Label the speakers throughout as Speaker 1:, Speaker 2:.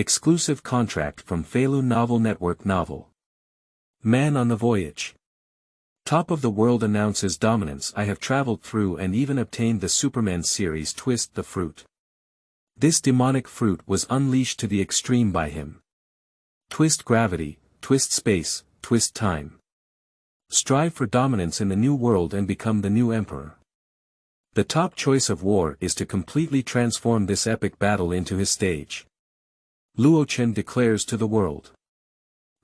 Speaker 1: Exclusive contract from Feilu Novel Network Novel. Man on the Voyage. Top of the World Announces Dominance. I have traveled through and even obtained the Superman series Twist the Fruit. This demonic fruit was unleashed to the extreme by him. Twist gravity, twist space, twist time. Strive for dominance in the new world and become the new emperor. The top choice of war is to completely transform this epic battle into his stage. Luochen declares to the world.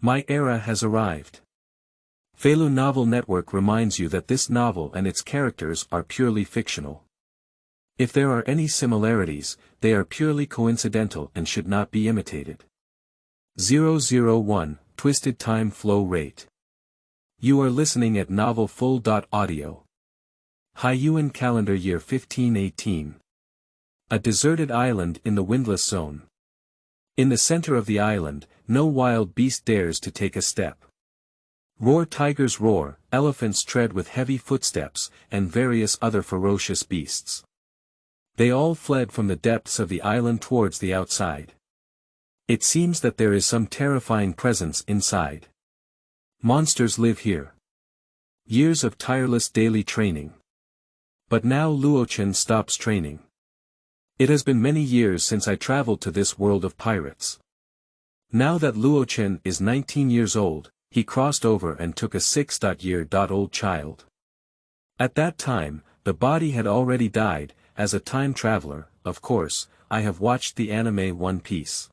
Speaker 1: My era has arrived. Feilu Novel Network reminds you that this novel and its characters are purely fictional. If there are any similarities, they are purely coincidental and should not be imitated. 001, Twisted Time Flow Rate. You are listening at Novel Full.audio. Haiyuan calendar year 1518. A deserted island in the windless zone. In the center of the island, no wild beast dares to take a step. Roar tigers roar, elephants tread with heavy footsteps, and various other ferocious beasts. They all fled from the depths of the island towards the outside. It seems that there is some terrifying presence inside. Monsters live here. Years of tireless daily training. But now Luochen stops training. It has been many years since I traveled to this world of pirates. Now that Luochen is 19 years old, he crossed over and took a 6-year-old child. At that time, the body had already died. As a time traveler, of course, I have watched the anime One Piece.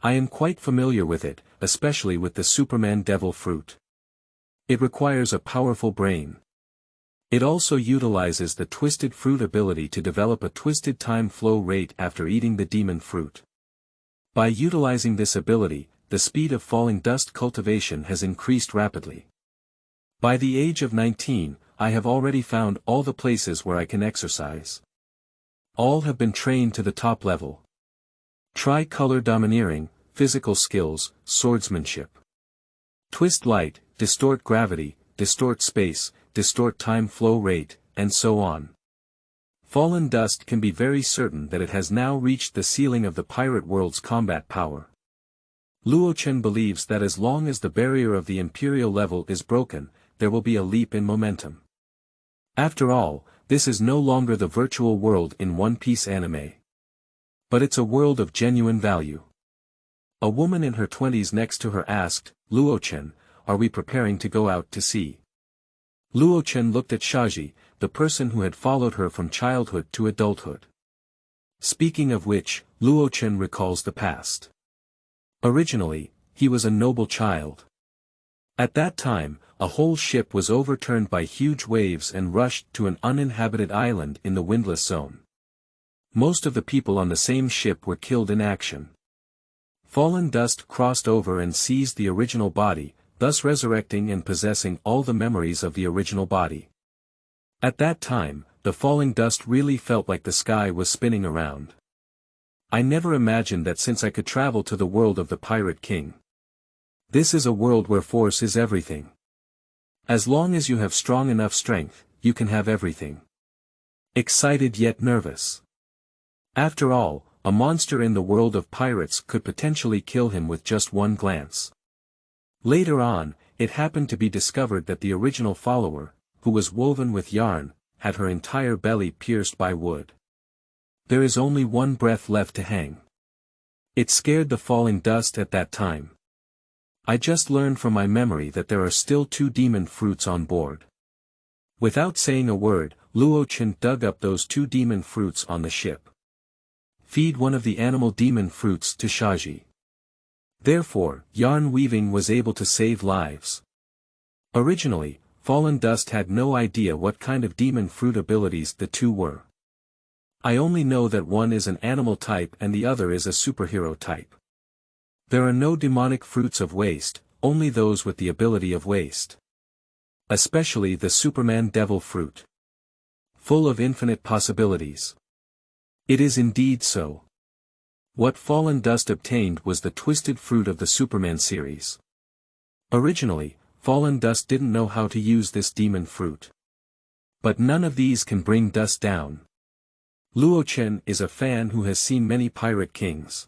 Speaker 1: I am quite familiar with it, especially with the Superman Devil Fruit. It requires a powerful brain. It also utilizes the Twisted Fruit ability to develop a twisted time flow rate after eating the demon fruit. By utilizing this ability, the speed of falling dust cultivation has increased rapidly. By the age of 19, I have already found all the places where I can exercise. All have been trained to the top level. Tri-color domineering, physical skills, swordsmanship. Twist light, distort gravity, distort space, distort time flow rate, and so on. Fallen dust can be very certain that it has now reached the ceiling of the pirate world's combat power. Luochen believes that as long as the barrier of the imperial level is broken, there will be a leap in momentum. After all, this is no longer the virtual world in One Piece anime. But it's a world of genuine value. A woman in her 20s next to her asked, Luochen, are we preparing to go out to sea? Luochen looked at Shaji, the person who had followed her from childhood to adulthood. Speaking of which, Luochen recalls the past. Originally, he was a noble child. At that time, a whole ship was overturned by huge waves and rushed to an uninhabited island in the windless zone. Most of the people on the same ship were killed in action. Fallen dust crossed over and seized the original body, thus resurrecting and possessing all the memories of the original body. At that time, the falling dust really felt like the sky was spinning around. I never imagined that since I could travel to the world of the Pirate King. This is a world where force is everything. As long as you have strong enough strength, you can have everything. Excited yet nervous. After all, a monster in the world of pirates could potentially kill him with just one glance. Later on, it happened to be discovered that the original follower, who was woven with yarn, had her entire belly pierced by wood. There is only one breath left to hang. It scared the falling dust at that time. I just learned from my memory that there are still 2 demon fruits on board. Without saying a word, Luochen dug up those 2 demon fruits on the ship. Feed one of the animal demon fruits to Shaji. Therefore, yarn weaving was able to save lives. Originally, Fallen Dust had no idea what kind of demon fruit abilities the 2 were. I only know that one is an animal type and the other is a superhero type. There are no demonic fruits of waste, only those with the ability of waste. Especially the Superman Devil Fruit. Full of infinite possibilities. It is indeed so. What Fallen Dust obtained was the Twisted Fruit of the Superman series. Originally, Fallen Dust didn't know how to use this demon fruit. But none of these can bring dust down. Luochen is a fan who has seen many pirate kings.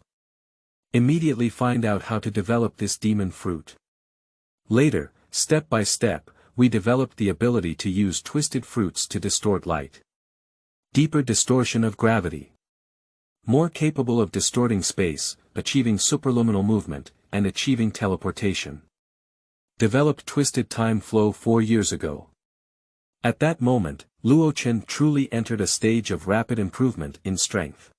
Speaker 1: Immediately find out how to develop this demon fruit. Later, step by step, we developed the ability to use twisted fruits to distort light. Deeper distortion of gravity. More capable of distorting space, achieving superluminal movement, and achieving teleportation. Developed twisted time flow 4 years ago. At that moment, Luochen truly entered a stage of rapid improvement in strength.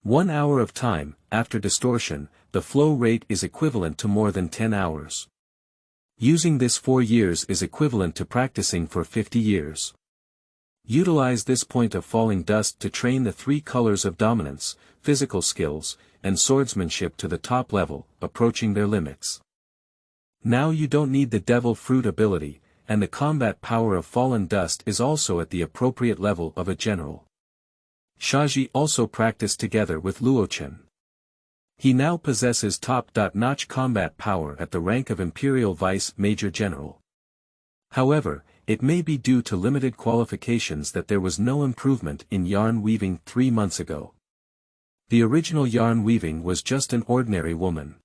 Speaker 1: 1 hour of time, after distortion, the flow rate is equivalent to more than 10 hours. Using this 4 years is equivalent to practicing for 50 years. Utilize this point of falling dust to train the 3 colors of dominance, physical skills, and swordsmanship to the top level, approaching their limits. Now you don't need the devil fruit ability, and the combat power of fallen dust is also at the appropriate level of a general. Shaji also practiced together with Luochen. He now possesses top-notch combat power at the rank of Imperial Vice Major General. However, it may be due to limited qualifications that there was no improvement in yarn weaving 3 months ago. The original yarn weaving was just an ordinary woman.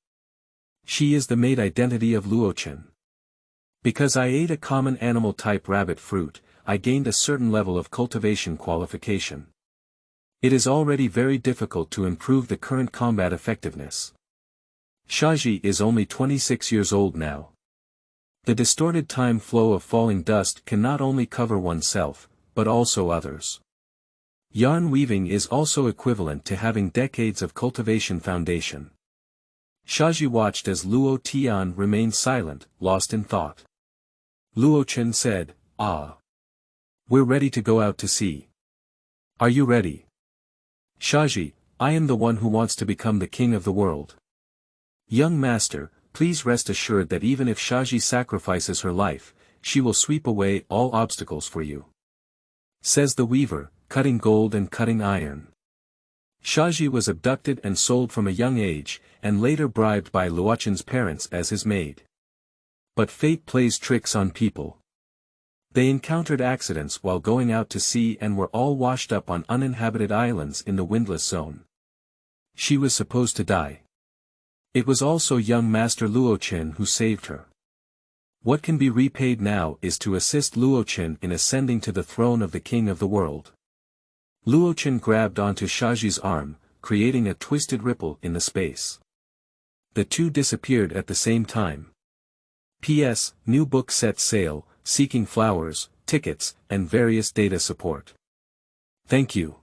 Speaker 1: She is the made identity of Luochen. Because I ate a common animal type rabbit fruit, I gained a certain level of cultivation qualification. It is already very difficult to improve the current combat effectiveness. Shaji is only 26 years old now. The distorted time flow of falling dust can not only cover oneself, but also others. Yarn weaving is also equivalent to having decades of cultivation foundation. Shaji watched as Luo Tian remained silent, lost in thought. Luochen said, "Ah. We're ready to go out to sea. Are you ready?" "Shaji, I am the one who wants to become the king of the world. Young master, please rest assured that even if Shaji sacrifices her life, she will sweep away all obstacles for you," says the weaver, cutting gold and cutting iron. Shaji was abducted and sold from a young age, and later bribed by Luochen's parents as his maid. But fate plays tricks on people. They encountered accidents while going out to sea and were all washed up on uninhabited islands in the windless zone. She was supposed to die. It was also young Master Luochen who saved her. What can be repaid now is to assist Luochen in ascending to the throne of the king of the world. Luochen grabbed onto Shaji's arm, creating a twisted ripple in the space. The two disappeared at the same time. P.S. New book set sale, seeking flowers, tickets, and various data support. Thank you.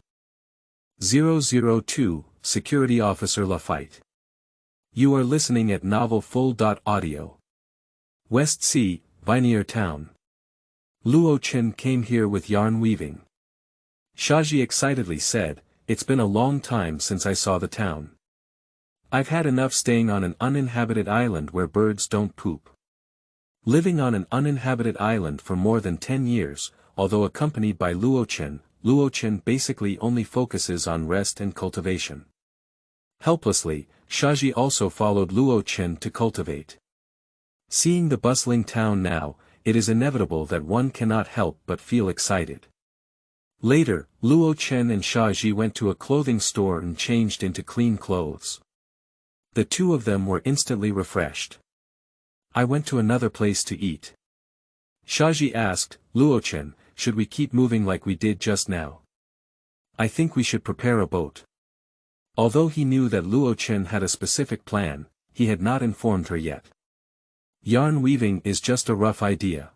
Speaker 1: 002, Security Officer Lafite. You are listening at novel full.audio. West Sea, Vinear Town. Luochen came here with yarn weaving. Shaji excitedly said, "It's been a long time since I saw the town. I've had enough staying on an uninhabited island where birds don't poop." Living on an uninhabited island for more than 10 years, although accompanied by Luochen, Luochen basically only focuses on rest and cultivation. Helplessly, Shaji also followed Luochen to cultivate. Seeing the bustling town now, it is inevitable that one cannot help but feel excited. Later, Luochen and Shaji went to a clothing store and changed into clean clothes. The two of them were instantly refreshed. "I went to another place to eat." Shaji asked, "Luochen, should we keep moving like we did just now? I think we should prepare a boat." Although he knew that Luochen had a specific plan, he had not informed her yet. Yarn weaving is just a rough idea.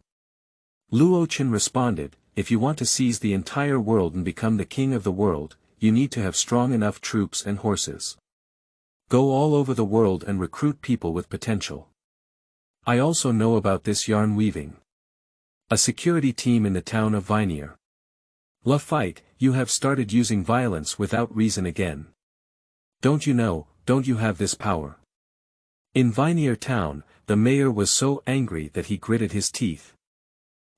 Speaker 1: Luochen responded, "If you want to seize the entire world and become the king of the world, you need to have strong enough troops and horses. Go all over the world and recruit people with potential. I also know about this yarn weaving. A security team in the town of Vinear. Lafite, you have started using violence without reason again. Don't you have this power?" In Vinear town, the mayor was so angry that he gritted his teeth.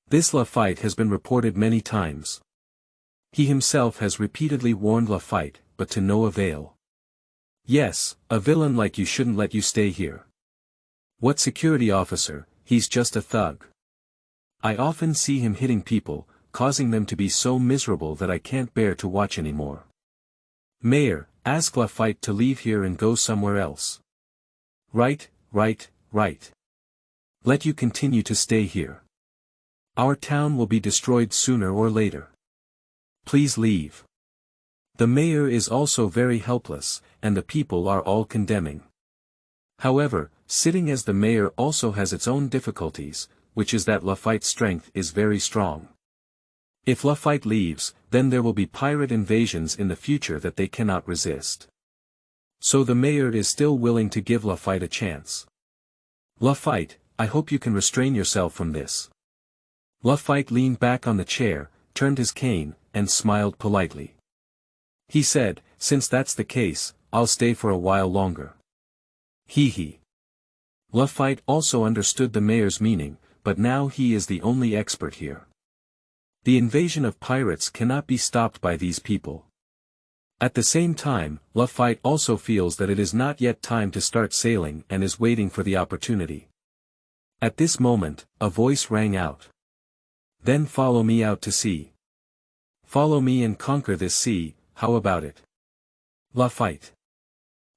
Speaker 1: This Lafite has been reported many times. He himself has repeatedly warned Lafite, but to no avail. "Yes, a villain like you shouldn't let you stay here. What security officer, he's just a thug. I often see him hitting people, causing them to be so miserable that I can't bear to watch anymore." "Mayor, Ask Lafite to leave here and go somewhere else. Right. Let you continue to stay here. Our town will be destroyed sooner or later. Please leave. The mayor is also very helpless, and the people are all condemning. However, sitting as the mayor also has its own difficulties, which is that Lafite's strength is very strong. If Lafite leaves, then there will be pirate invasions in the future that they cannot resist. So the mayor is still willing to give Lafite a chance. Lafite, I hope you can restrain yourself from this. Lafite leaned back on the chair, turned his cane, and smiled politely. He said, since that's the case, I'll stay for a while longer. Hee. Lafite also understood the mayor's meaning, but now he is the only expert here. The invasion of pirates cannot be stopped by these people. At the same time, Lafite also feels that it is not yet time to start sailing and is waiting for the opportunity. At this moment, a voice rang out. Then follow me out to sea. Follow me and conquer this sea, how about it? Lafite.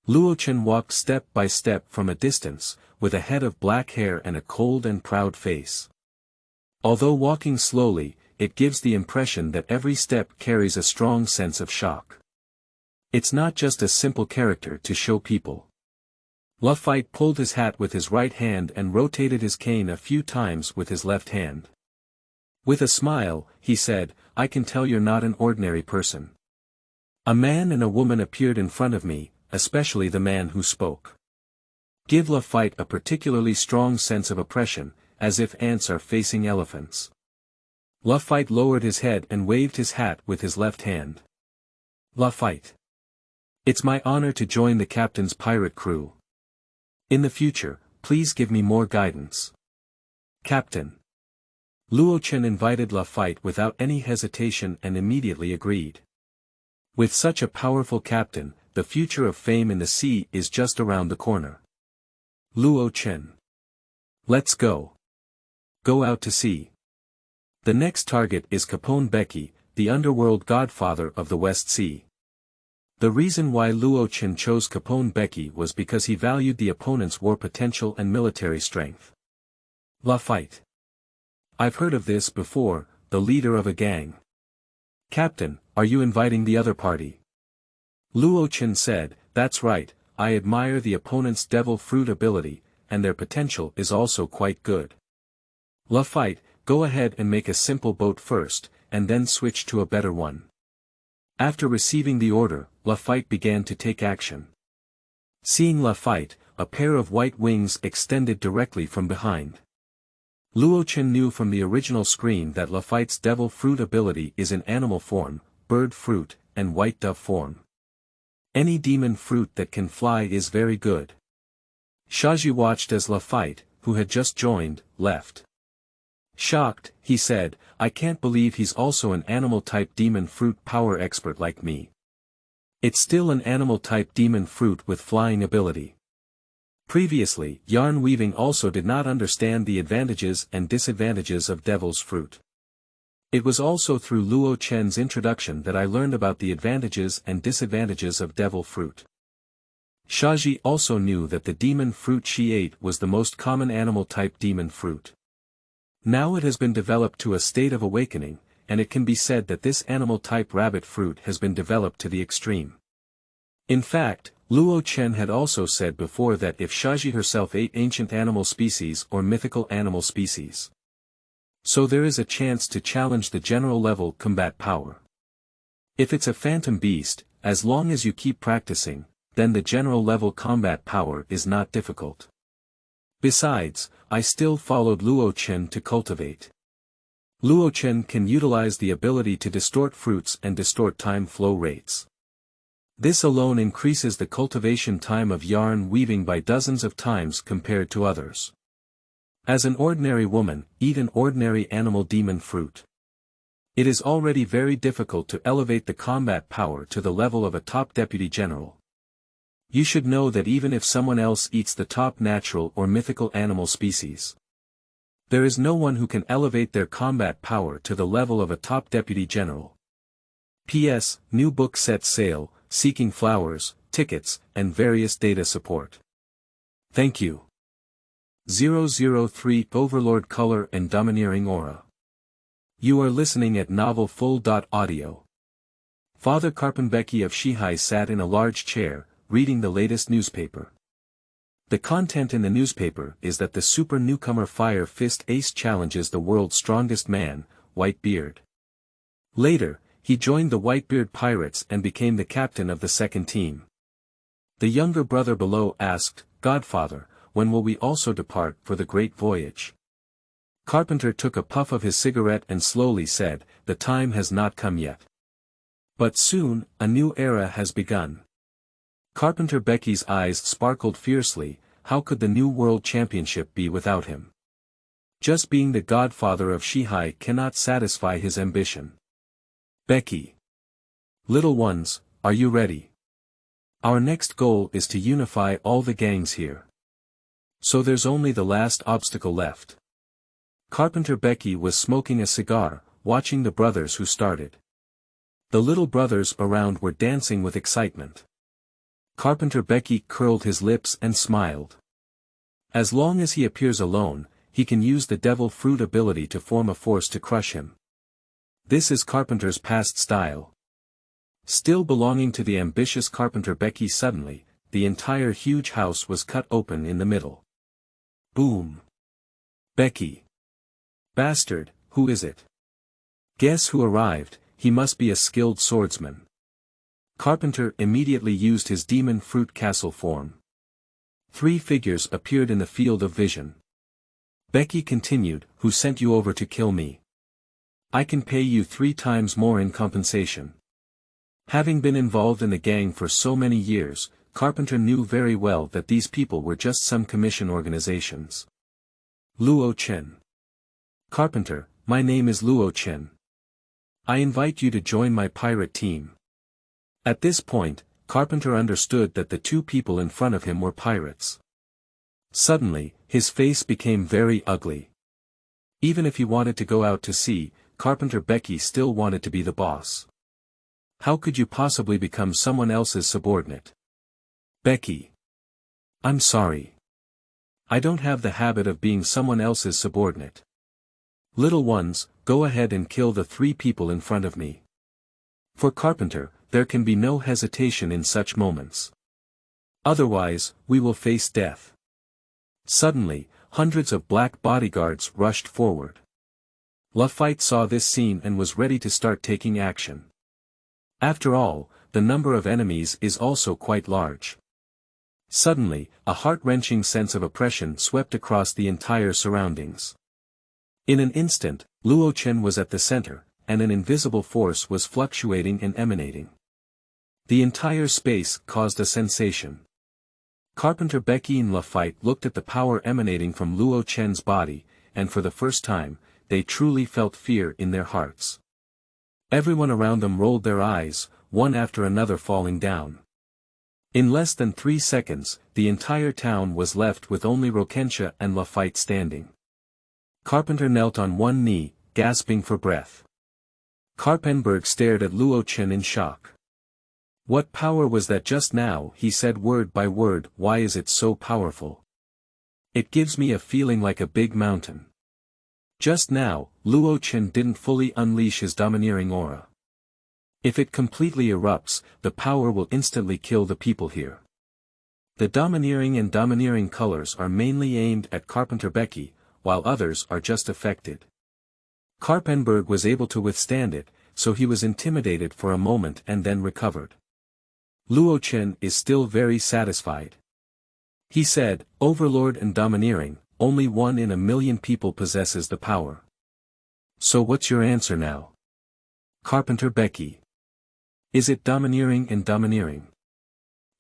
Speaker 1: Luochen walked step by step from a distance, with a head of black hair and a cold and proud face. Although walking slowly, it gives the impression that every step carries a strong sense of shock. It's not just a simple character to show people. Lafite pulled his hat with his right hand and rotated his cane a few times with his left hand. With a smile, he said, I can tell you're not an ordinary person. A man and a woman appeared in front of me, especially the man who spoke. Give Lafite a particularly strong sense of oppression, as if ants are facing elephants. Lafite lowered his head and waved his hat with his left hand. Lafite. It's my honor to join the captain's pirate crew. In the future, please give me more guidance. Captain. Luochen invited Lafite without any hesitation and immediately agreed. With such a powerful captain, the future of fame in the sea is just around the corner. Luochen. Let's go. Go out to sea. The next target is Capone, the underworld godfather of the West Sea. The reason why Luochen chose Capone was because he valued the opponent's war potential and military strength. Lafite. I've heard of this before, the leader of a gang. Captain, are you inviting the other party? Luochen said, that's right, I admire the opponent's devil fruit ability, and their potential is also quite good. Lafite, go ahead and make a simple boat first, and then switch to a better one. After receiving the order, Lafite began to take action. Seeing Lafite, a pair of white wings extended directly from behind. Luochen knew from the original screen that Lafite's devil fruit ability is in animal form, bird fruit, and white dove form. Any demon fruit that can fly is very good. Shaji watched as Lafite, who had just joined, left. Shocked, he said, I can't believe he's also an animal-type demon fruit power expert like me. It's still an animal-type demon fruit with flying ability. Previously, yarn weaving also did not understand the advantages and disadvantages of devil's fruit. It was also through Luochen's introduction that I learned about the advantages and disadvantages of devil fruit. Shaji also knew that the demon fruit she ate was the most common animal-type demon fruit. Now it has been developed to a state of awakening, and it can be said that this animal-type rabbit fruit has been developed to the extreme. In fact, Luochen had also said before that if Shaji herself ate ancient animal species or mythical animal species. So there is a chance to challenge the general level combat power. If it's a phantom beast, as long as you keep practicing, then the general level combat power is not difficult. Besides, I still followed Luochen to cultivate. Luochen can utilize the ability to distort fruits and distort time flow rates. This alone increases the cultivation time of yarn weaving by dozens of times compared to others. As an ordinary woman, eat an ordinary animal demon fruit. It is already very difficult to elevate the combat power to the level of a top deputy general. You should know that even if someone else eats the top natural or mythical animal species, there is no one who can elevate their combat power to the level of a top deputy general. P.S. New book sets sail, seeking flowers, tickets, and various data support. Thank you. 003 Overlord Color and Domineering Aura. You are listening at Novel Full.Audio. Father Karpenbecky of Shihai sat in a large chair, reading the latest newspaper. The content in the newspaper is that the super newcomer Fire Fist Ace challenges the world's strongest man, Whitebeard. Later, he joined the Whitebeard Pirates and became the captain of the second team. The younger brother below asked, "Godfather, when will we also depart for the great voyage?" Carpenter took a puff of his cigarette and slowly said, "The time has not come yet. But soon, a new era has begun." Carpenter Becky's eyes sparkled fiercely. How could the new world championship be without him? Just being the godfather of Shihai cannot satisfy his ambition. Becky. Little ones, are you ready? Our next goal is to unify all the gangs here. So there's only the last obstacle left. Carpenter Becky was smoking a cigar, watching the brothers who started. The little brothers around were dancing with excitement. Carpenter Becky curled his lips and smiled. As long as he appears alone, he can use the devil fruit ability to form a force to crush him. This is Carpenter's past style. Still belonging to the ambitious Carpenter Becky, suddenly, the entire huge house was cut open in the middle. Boom. Becky. Bastard, who is it? Guess who arrived, he must be a skilled swordsman. Carpenter immediately used his demon fruit castle form. 3 figures appeared in the field of vision. Becky continued, "Who sent you over to kill me? I can pay you 3 times more in compensation." Having been involved in the gang for so many years, Carpenter knew very well that these people were just some commission organizations. Luochen. Carpenter, my name is Luochen. I invite you to join my pirate team. At this point, Carpenter understood that the 2 people in front of him were pirates. Suddenly, his face became very ugly. Even if he wanted to go out to sea, Carpenter Becky still wanted to be the boss. How could you possibly become someone else's subordinate? Becky. I'm sorry. I don't have the habit of being someone else's subordinate. Little ones, go ahead and kill the 3 people in front of me. For Carpenter, there can be no hesitation in such moments. Otherwise, we will face death. Suddenly, hundreds of black bodyguards rushed forward. Lafite saw this scene and was ready to start taking action. After all, the number of enemies is also quite large. Suddenly, a heart-wrenching sense of oppression swept across the entire surroundings. In an instant, Luochen was at the center, and an invisible force was fluctuating and emanating. The entire space caused a sensation. Carpenter Becky and Lafite looked at the power emanating from Luochen's body, and for the first time, they truly felt fear in their hearts. Everyone around them rolled their eyes, one after another falling down. In less than 3 seconds, the entire town was left with only Rokensha and Lafite standing. Carpenter knelt on one knee, gasping for breath. Karpenberg stared at Luochen in shock. What power was that just now? He said word by word. Why is it so powerful? It gives me a feeling like a big mountain. Just now, Luochen didn't fully unleash his domineering aura. If it completely erupts, the power will instantly kill the people here. The domineering and domineering colors are mainly aimed at Carpenter Becky, while others are just affected. Karpenberg was able to withstand it, so he was intimidated for a moment and then recovered. Luochen is still very satisfied. He said, Overlord and domineering, only 1 in a million people possesses the power. So what's your answer now? Carpenter Becky. Is it domineering and domineering?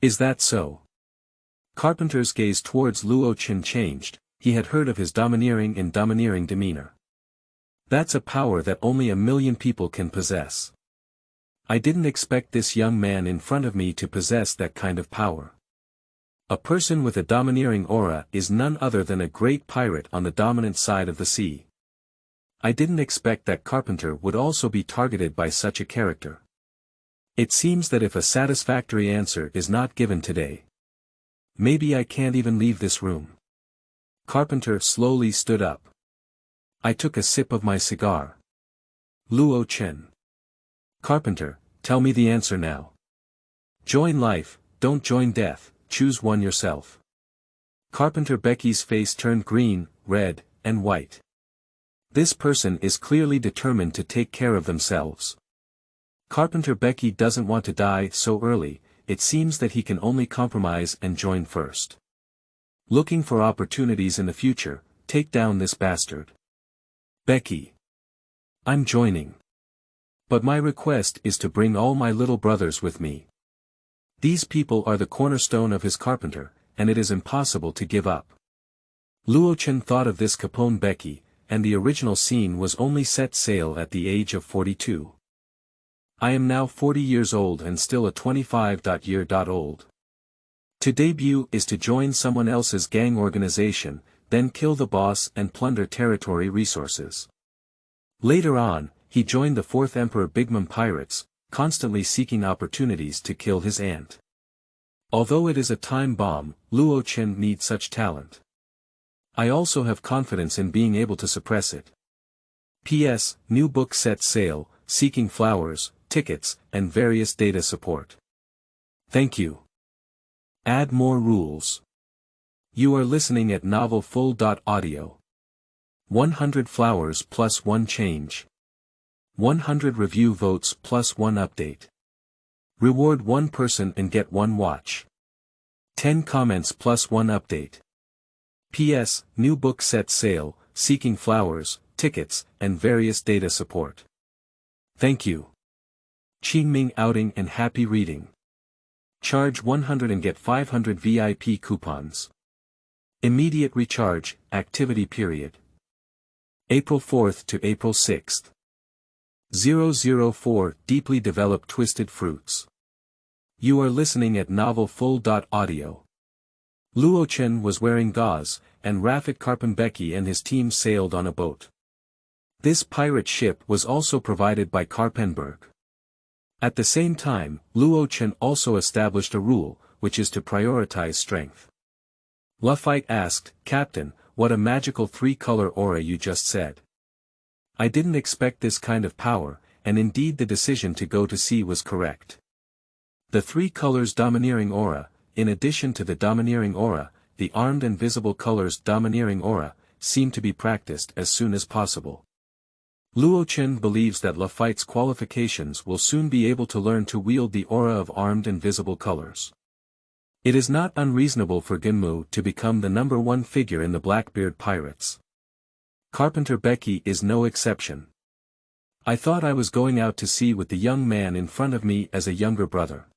Speaker 1: Is that so? Carpenter's gaze towards Luochen changed. He had heard of his domineering and domineering demeanor. That's a power that only 1 million people can possess. I didn't expect this young man in front of me to possess that kind of power. A person with a domineering aura is none other than a great pirate on the dominant side of the sea. I didn't expect that Carpenter would also be targeted by such a character. It seems that if a satisfactory answer is not given today, maybe I can't even leave this room. Carpenter slowly stood up. I took a sip of my cigar. Luochen. Carpenter, tell me the answer now. Join life, don't join death, choose one yourself. Carpenter Becky's face turned green, red, and white. This person is clearly determined to take care of themselves. Carpenter Becky doesn't want to die so early, it seems that he can only compromise and join first. Looking for opportunities in the future, take down this bastard. Becky. I'm joining. But my request is to bring all my little brothers with me. These people are the cornerstone of his carpenter, and it is impossible to give up. Luochen thought of this Capone Becky, and the original scene was only set sail at the age of 42. I am now 40 years old and still a 25-year-old. To debut is to join someone else's gang organization, then kill the boss and plunder territory resources. Later on, he joined the 4th Emperor Big Mom pirates, constantly seeking opportunities to kill his aunt. Although it is a time bomb, Luochen needs such talent. I also have confidence in being able to suppress it. P.S. New book set sail, seeking flowers, tickets, and various data support. Thank you. Add more rules. You are listening at novelfull.audio. 100 flowers plus 1 change. 100 review votes plus 1 update. Reward 1 person and get 1 watch. 10 comments plus 1 update. P.S. New book set sail, seeking flowers, tickets, and various data support. Thank you. Qingming outing and happy reading. Charge 100 and get 500 VIP coupons. Immediate recharge, activity period. April 4th to April 6th. 004 Deeply Developed Twisted Fruits. You are listening at novelfull.audio. Luochen was wearing gauze, and Rafik Karpenbeki and his team sailed on a boat. This pirate ship was also provided by Karpenberg. At the same time, Luochen also established a rule, which is to prioritize strength. Lafite asked, Captain, what a magical 3-color aura you just said. I didn't expect this kind of power, and indeed the decision to go to sea was correct. The 3 colors domineering aura, in addition to the domineering aura, the armed and visible colors domineering aura, seem to be practiced as soon as possible. Luochen believes that Lafite's qualifications will soon be able to learn to wield the aura of armed and visible colors. It is not unreasonable for Ginmu to become the #1 figure in the Blackbeard Pirates. Carpenter Becky is no exception. I thought I was going out to sea with the young man in front of me as a younger brother.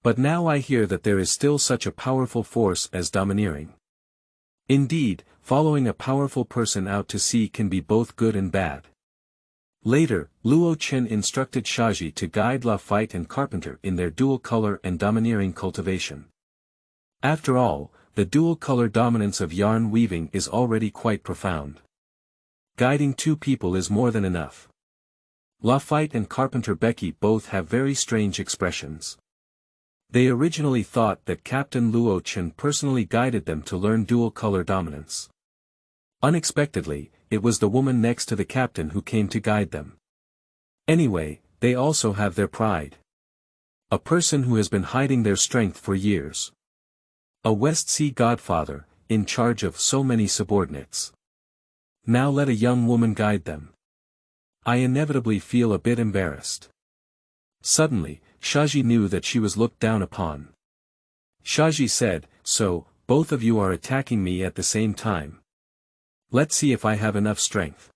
Speaker 1: But now I hear that there is still such a powerful force as domineering. Indeed, following a powerful person out to sea can be both good and bad. Later, Luochen instructed Shaji to guide Lafite and Carpenter in their dual-color and domineering cultivation. After all, the dual-color dominance of yarn weaving is already quite profound. Guiding 2 people is more than enough. Lafite and Carpenter Becky both have very strange expressions. They originally thought that Captain Luochen personally guided them to learn dual-color dominance. Unexpectedly, it was the woman next to the captain who came to guide them. Anyway, they also have their pride. A person who has been hiding their strength for years. A West Sea godfather, in charge of so many subordinates. Now let a young woman guide them. I inevitably feel a bit embarrassed. Suddenly, Shaji knew that she was looked down upon. Shaji said, so, both of you are attacking me at the same time. Let's see if I have enough strength.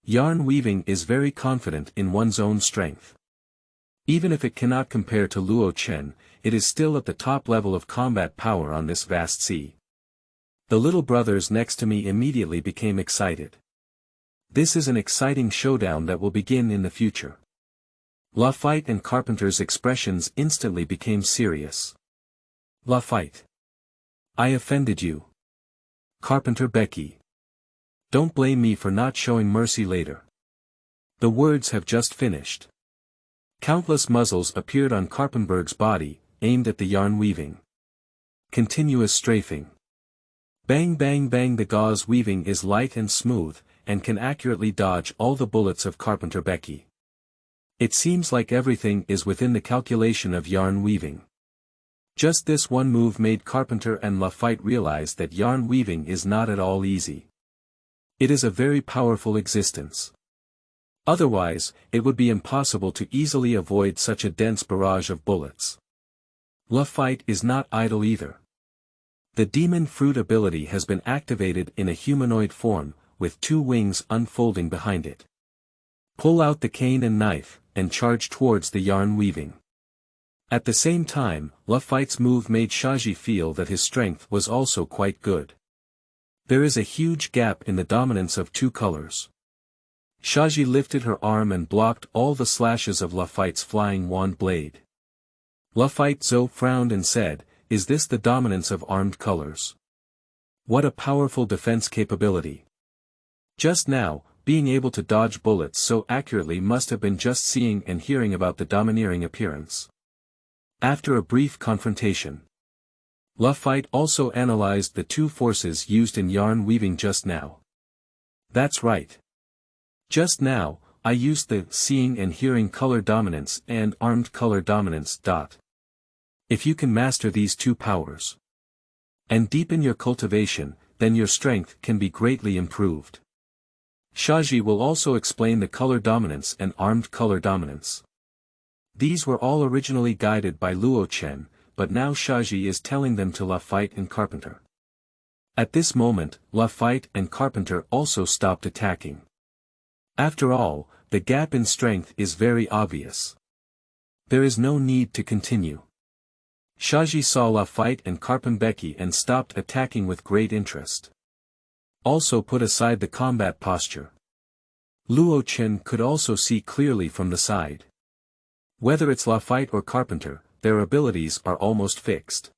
Speaker 1: Yarn weaving is very confident in one's own strength. Even if it cannot compare to Luochen, it is still at the top level of combat power on this vast sea. The little brothers next to me immediately became excited. This is an exciting showdown that will begin in the future. Lafite and Carpenter's expressions instantly became serious. Lafite. I offended you. Carpenter Becky. Don't blame me for not showing mercy later. The words have just finished. Countless muzzles appeared on Karpenberg's body, aimed at the yarn weaving. Continuous strafing. Bang bang bang. The gauze weaving is light and smooth, and can accurately dodge all the bullets of Carpenter Becky. It seems like everything is within the calculation of yarn weaving. Just this one move made Carpenter and Lafite realize that yarn weaving is not at all easy. It is a very powerful existence. Otherwise, it would be impossible to easily avoid such a dense barrage of bullets. Lafite is not idle either. The demon fruit ability has been activated in a humanoid form, with 2 wings unfolding behind it. Pull out the cane and knife, and charge towards the yarn weaving. At the same time, Lafite's move made Shaji feel that his strength was also quite good. There is a huge gap in the dominance of 2 colors. Shaji lifted her arm and blocked all the slashes of Lafite's flying wand blade. Lafite Zo frowned and said, "Is this the dominance of armed colors? What a powerful defense capability." Just now, being able to dodge bullets so accurately must have been just seeing and hearing about the domineering appearance. After a brief confrontation, Lafite also analyzed the 2 forces used in yarn weaving just now. That's right. Just now, I used the seeing and hearing color dominance and armed color dominance. If you can master these 2 powers and deepen your cultivation, then your strength can be greatly improved. Shaji will also explain the color dominance and armed color dominance. These were all originally guided by Luochen, but now Shaji is telling them to Lafite and Carpenter. At this moment, Lafite and Carpenter also stopped attacking. After all, the gap in strength is very obvious. There is no need to continue. Shaji saw Lafite and Karpenbecky and stopped attacking with great interest. Also put aside the combat posture. Luochen could also see clearly from the side. Whether it's Lafite or Carpenter, their abilities are almost fixed.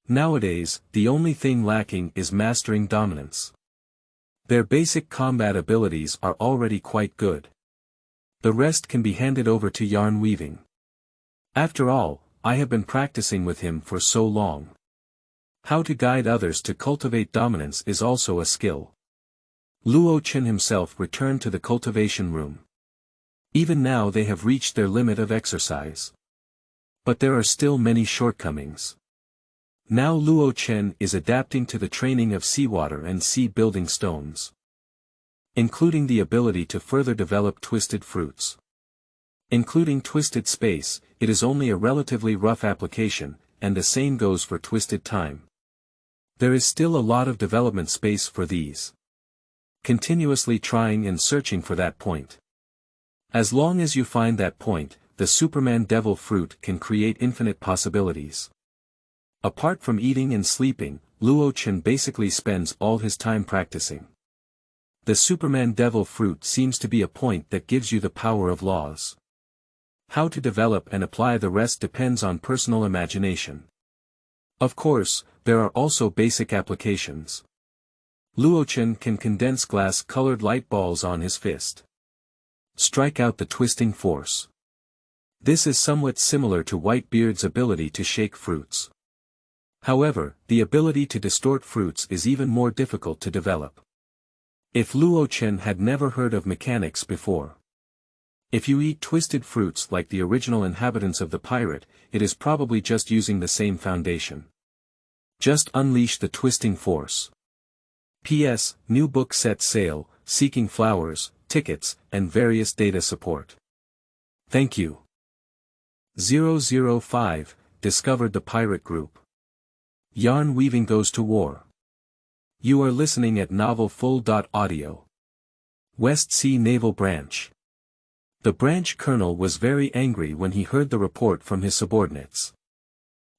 Speaker 1: Nowadays, the only thing lacking is mastering dominance. Their basic combat abilities are already quite good. The rest can be handed over to yarn weaving. After all, I have been practicing with him for so long. How to guide others to cultivate dominance is also a skill. Luochen himself returned to the cultivation room. Even now they have reached their limit of exercise. But there are still many shortcomings. Now Luochen is adapting to the training of seawater and sea-building stones, including the ability to further develop twisted fruits. Including twisted space, it is only a relatively rough application, and the same goes for twisted time. There is still a lot of development space for these. Continuously trying and searching for that point. As long as you find that point, the Superman Devil fruit can create infinite possibilities. Apart from eating and sleeping, Luochen basically spends all his time practicing. The Superman Devil fruit seems to be a point that gives you the power of laws. How to develop and apply the rest depends on personal imagination. Of course, there are also basic applications. Luochen can condense glass-colored light balls on his fist. Strike out the twisting force. This is somewhat similar to Whitebeard's ability to shake fruits. However, the ability to distort fruits is even more difficult to develop. If Luochen had never heard of mechanics before. If you eat twisted fruits like the original inhabitants of the pirate, it is probably just using the same foundation. Just unleash the twisting force. P.S. New book set sale, seeking flowers, tickets, and various data support. Thank you. 005, discovered the pirate group. Yarn weaving goes to war. You are listening at novelfull.audio. West Sea Naval Branch. The branch colonel was very angry when he heard the report from his subordinates.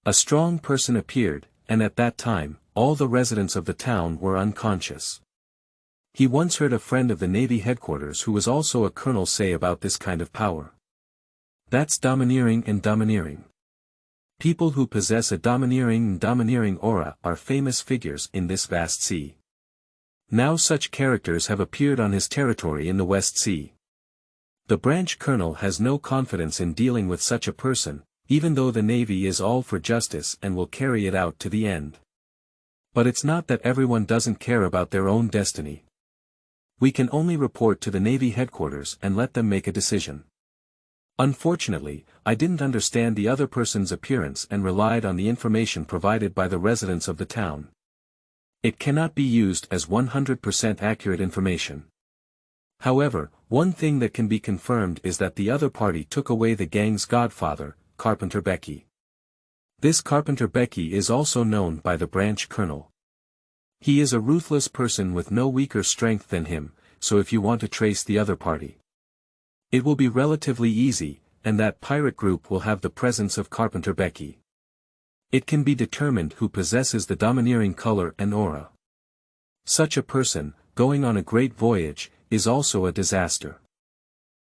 Speaker 1: A strong person appeared, and at that time, all the residents of the town were unconscious. He once heard a friend of the Navy headquarters who was also a colonel say about this kind of power. That's domineering and domineering. People who possess a domineering aura are famous figures in this vast sea. Now such characters have appeared on his territory in the West Sea. The branch colonel has no confidence in dealing with such a person, even though the Navy is all for justice and will carry it out to the end. But it's not that everyone doesn't care about their own destiny. We can only report to the Navy headquarters and let them make a decision. Unfortunately, I didn't understand the other person's appearance and relied on the information provided by the residents of the town. It cannot be used as 100% accurate information. However, one thing that can be confirmed is that the other party took away the gang's godfather, Carpenter Becky. This Carpenter Becky is also known by the branch colonel. He is a ruthless person with no weaker strength than him, so if you want to trace the other party, it will be relatively easy, and that pirate group will have the presence of Carpenter Becky. It can be determined who possesses the domineering color and aura. Such a person, going on a great voyage, is also a disaster.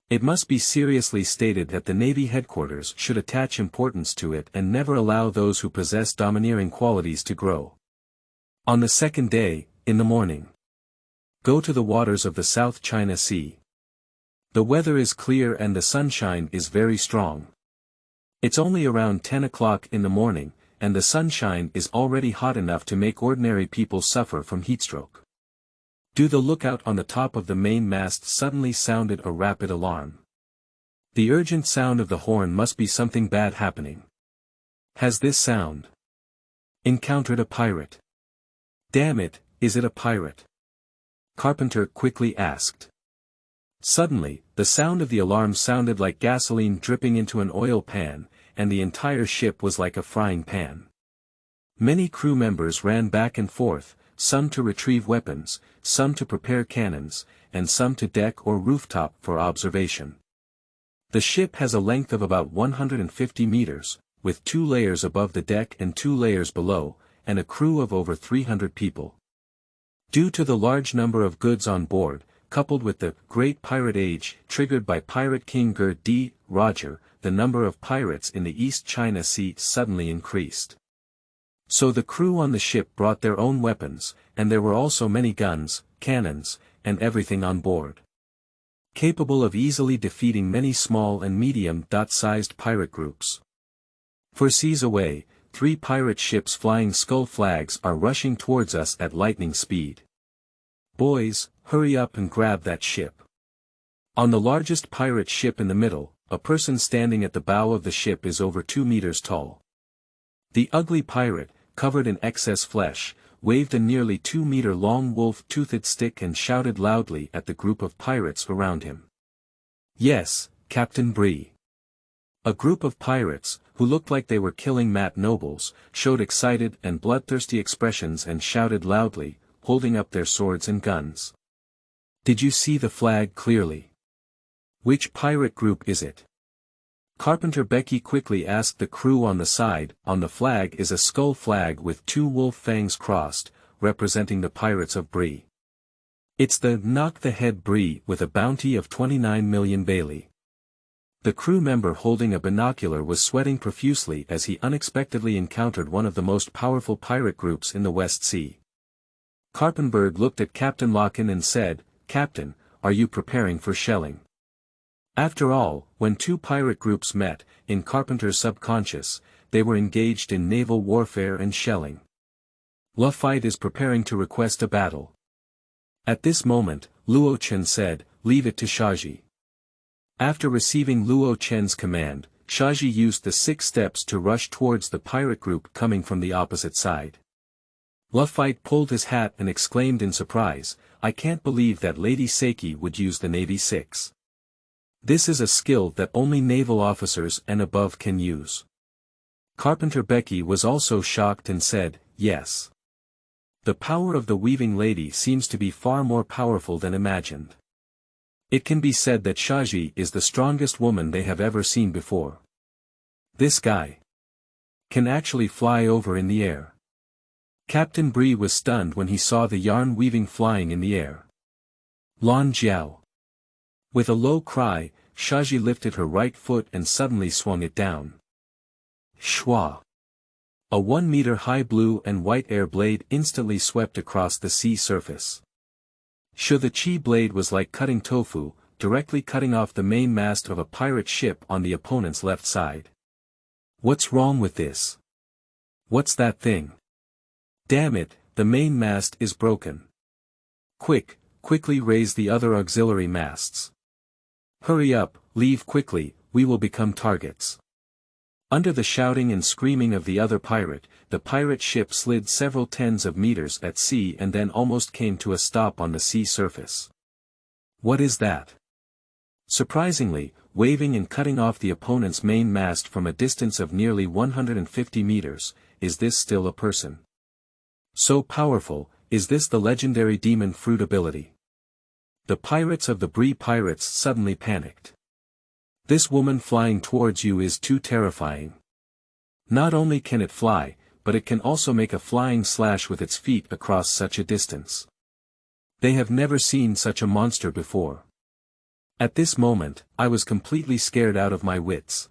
Speaker 1: It must be seriously stated that the Navy headquarters should attach importance to it and never allow those who possess domineering qualities to grow. On the second day, in the morning, go to the waters of the South China Sea. The weather is clear and the sunshine is very strong. It's only around 10 o'clock in the morning, and the sunshine is already hot enough to make ordinary people suffer from heatstroke. The lookout on the top of the main mast suddenly sounded a rapid alarm. The urgent sound of the horn must be something bad happening. Has this sound encountered a pirate? Damn it, is it a pirate? Carpenter quickly asked. Suddenly, the sound of the alarm sounded like gasoline dripping into an oil pan, and the entire ship was like a frying pan. Many crew members ran back and forth, some to retrieve weapons, some to prepare cannons, and some to deck or rooftop for observation. The ship has a length of about 150 meters, with 2 layers above the deck and 2 layers below, and a crew of over 300 people. Due to the large number of goods on board, coupled with the Great Pirate Age triggered by Pirate King Ger-D. Roger, the number of pirates in the East China Sea suddenly increased. So the crew on the ship brought their own weapons, and there were also many guns, cannons, and everything on board, capable of easily defeating many small and medium-sized pirate groups. 4 seas away, 3 pirate ships flying skull flags are rushing towards us at lightning speed. Boys, hurry up and grab that ship. On the largest pirate ship in the middle, a person standing at the bow of the ship is over 2 meters tall. The ugly pirate, covered in excess flesh, waved a nearly 2-meter-long wolf-toothed stick and shouted loudly at the group of pirates around him. Yes, Captain Bree. A group of pirates, who looked like they were killing Matt nobles, showed excited and bloodthirsty expressions and shouted loudly, holding up their swords and guns. Did you see the flag clearly? Which pirate group is it? Carpenter Becky quickly asked the crew on the side. On the flag is a skull flag with 2 wolf fangs crossed, representing the pirates of Bree. It's the Knock the Head Bree with a bounty of 29 million Bailey. The crew member holding a binocular was sweating profusely as he unexpectedly encountered one of the most powerful pirate groups in the West Sea. Carpenberg looked at Captain Luochen and said, "Captain, are you preparing for shelling?" After all, when 2 pirate groups met, in Carpenter's subconscious, they were engaged in naval warfare and shelling. Lafite is preparing to request a battle. At this moment, Luochen said, "Leave it to Shaji." After receiving Luochen's command, Shaji used the 6 steps to rush towards the pirate group coming from the opposite side. Lafite pulled his hat and exclaimed in surprise, "I can't believe that Lady Seiki would use the Navy 6. This is a skill that only naval officers and above can use." Carpenter Becky was also shocked and said, "Yes. The power of the weaving lady seems to be far more powerful than imagined. It can be said that Shaji is the strongest woman they have ever seen before. This guy can actually fly over in the air." Captain Bree was stunned when he saw the yarn weaving flying in the air. Lan Jiao. With a low cry, Shaji lifted her right foot and suddenly swung it down. Shwa. A 1-meter-high blue and white air blade instantly swept across the sea surface. The chi blade was like cutting tofu, directly cutting off the main mast of a pirate ship on the opponent's left side. What's wrong with this? What's that thing? Damn it, the main mast is broken. Quickly raise the other auxiliary masts. Hurry up, leave quickly, we will become targets. Under the shouting and screaming of the other pirate, the pirate ship slid several tens of meters at sea and then almost came to a stop on the sea surface. What is that? Surprisingly, waving and cutting off the opponent's main mast from a distance of nearly 150 meters, is this still a person? So powerful, is this the legendary demon fruit ability? The pirates of the Bree pirates suddenly panicked. This woman flying towards you is too terrifying. Not only can it fly, but it can also make a flying slash with its feet across such a distance. They have never seen such a monster before. At this moment, I was completely scared out of my wits.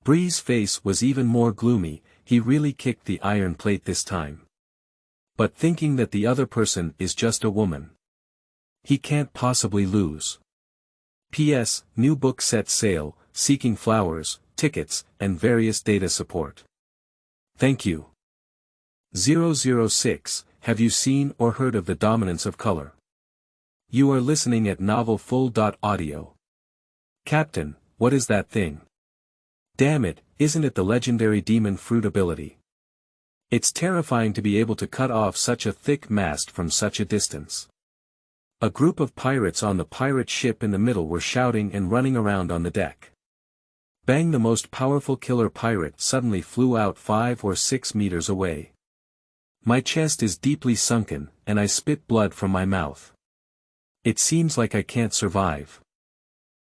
Speaker 1: Bree's face was even more gloomy, he really kicked the iron plate this time. But thinking that the other person is just a woman. He can't possibly lose. P.S. New book set sale, seeking flowers, tickets, and various data support. Thank you. 006, have you seen or heard of the dominance of color? You are listening at novel full.audio. Captain, what is that thing? Damn it, isn't it the legendary demon fruit ability? It's terrifying to be able to cut off such a thick mast from such a distance. A group of pirates on the pirate ship in the middle were shouting and running around on the deck. Bang! The most powerful killer pirate suddenly flew out 5 or 6 meters away. My chest is deeply sunken, and I spit blood from my mouth. It seems like I can't survive.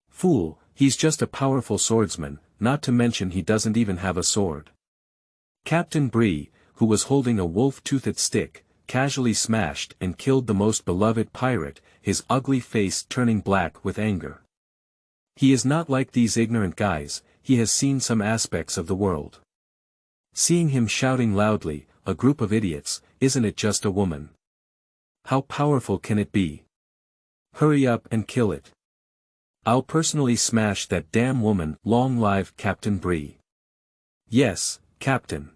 Speaker 1: Fool, he's just a powerful swordsman, not to mention he doesn't even have a sword. Captain Bree, who was holding a wolf-toothed stick, casually smashed and killed the most beloved pirate, his ugly face turning black with anger. He is not like these ignorant guys, he has seen some aspects of the world. Seeing him shouting loudly, a group of idiots, isn't it just a woman? How powerful can it be? Hurry up and kill it. I'll personally smash that damn woman. Long live Captain Bree. Yes, Captain.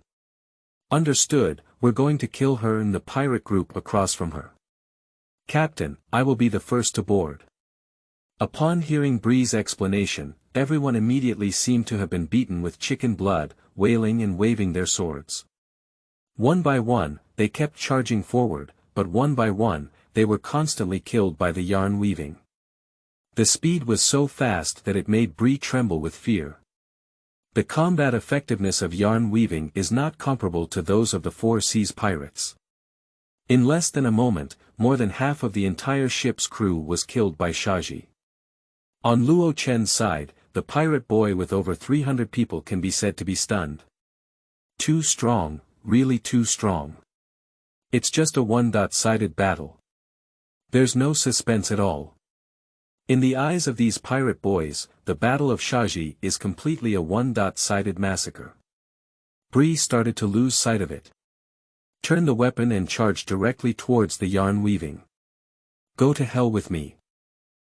Speaker 1: Understood, we're going to kill her and the pirate group across from her. Captain, I will be the first to board. Upon hearing Bree's explanation, everyone immediately seemed to have been beaten with chicken blood, wailing and waving their swords. One by one, they kept charging forward, but one by one, they were constantly killed by the yarn weaving. The speed was so fast that it made Bree tremble with fear. The combat effectiveness of yarn weaving is not comparable to those of the Four Seas pirates. In less than a moment, more than half of the entire ship's crew was killed by Shaji. On Luochen's side, the pirate boy with over 300 people can be said to be stunned. Too strong, really too strong. It's just a one-sided battle. There's no suspense at all. In the eyes of these pirate boys, the Battle of Shaji is completely a one-sided massacre. Bree started to lose sight of it. Turn the weapon and charge directly towards the yarn weaving. Go to hell with me.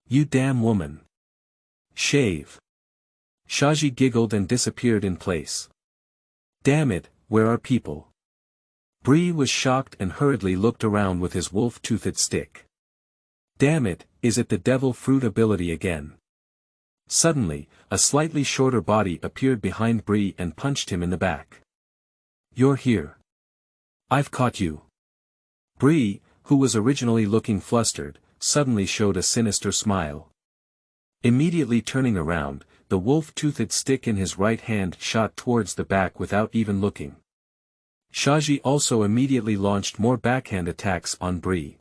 Speaker 1: You damn woman. Shave. Shaji giggled and disappeared in place. Damn it, where are people? Bree was shocked and hurriedly looked around with his wolf-toothed stick. Damn it, is it the devil fruit ability again? Suddenly, a slightly shorter body appeared behind Bree and punched him in the back. You're here. I've caught you. Bree, who was originally looking flustered, suddenly showed a sinister smile. Immediately turning around, the wolf-toothed stick in his right hand shot towards the back without even looking. Shaji also immediately launched more backhand attacks on Bree.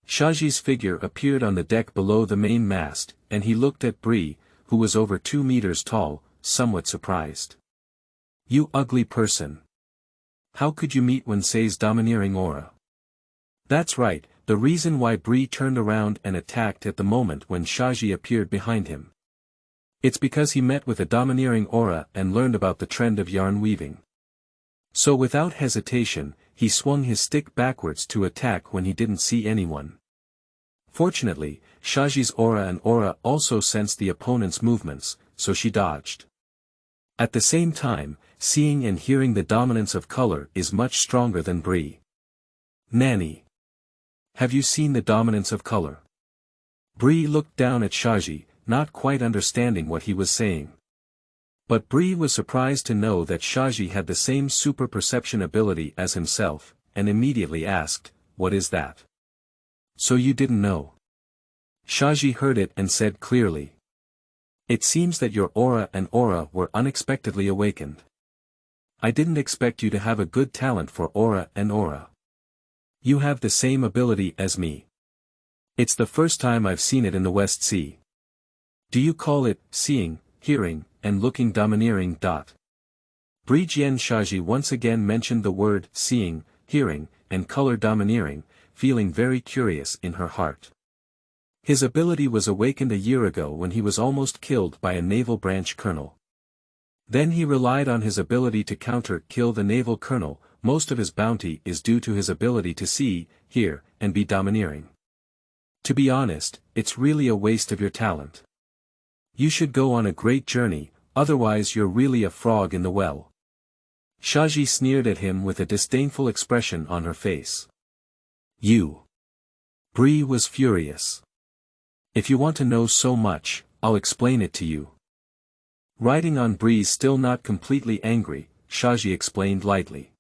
Speaker 1: Shaji's figure appeared on the deck below the main mast, and he looked at Bree, who was over 2 meters tall, somewhat surprised. You ugly person. How could you meet Wensei's domineering aura? That's right, the reason why Bree turned around and attacked at the moment when Shaji appeared behind him. It's because he met with a domineering aura and learned about the trend of yarn weaving. So without hesitation, he swung his stick backwards to attack when he didn't see anyone. Fortunately, Shaji's aura also sensed the opponent's movements, so she dodged. At the same time, seeing and hearing the dominance of color is much stronger than Brie. Nanny. Have you seen the dominance of color? Brie looked down at Shaji, not quite understanding what he was saying. But Brie was surprised to know that Shaji had the same super perception ability as himself, and immediately asked, "What is that?" "So you didn't know?" Shaji heard it and said clearly. "It seems that your aura were unexpectedly awakened. I didn't expect you to have a good talent for aura. You have the same ability as me. It's the first time I've seen it in the West Sea. Do you call it seeing, hearing, and looking domineering? Brijian Shaji once again mentioned the word seeing, hearing, and color domineering, feeling very curious in her heart. His ability was awakened a year ago when he was almost killed by a naval branch colonel. Then he relied on his ability to kill the naval colonel. Most of his bounty is due to his ability to see, hear, and be domineering. To be honest, it's really a waste of your talent. You should go on a great journey, otherwise you're really a frog in the well." Shaji sneered at him with a disdainful expression on her face. "You." Brie was furious. "If you want to know so much, I'll explain it to you." Riding on Brie's still not completely angry, Shaji explained lightly.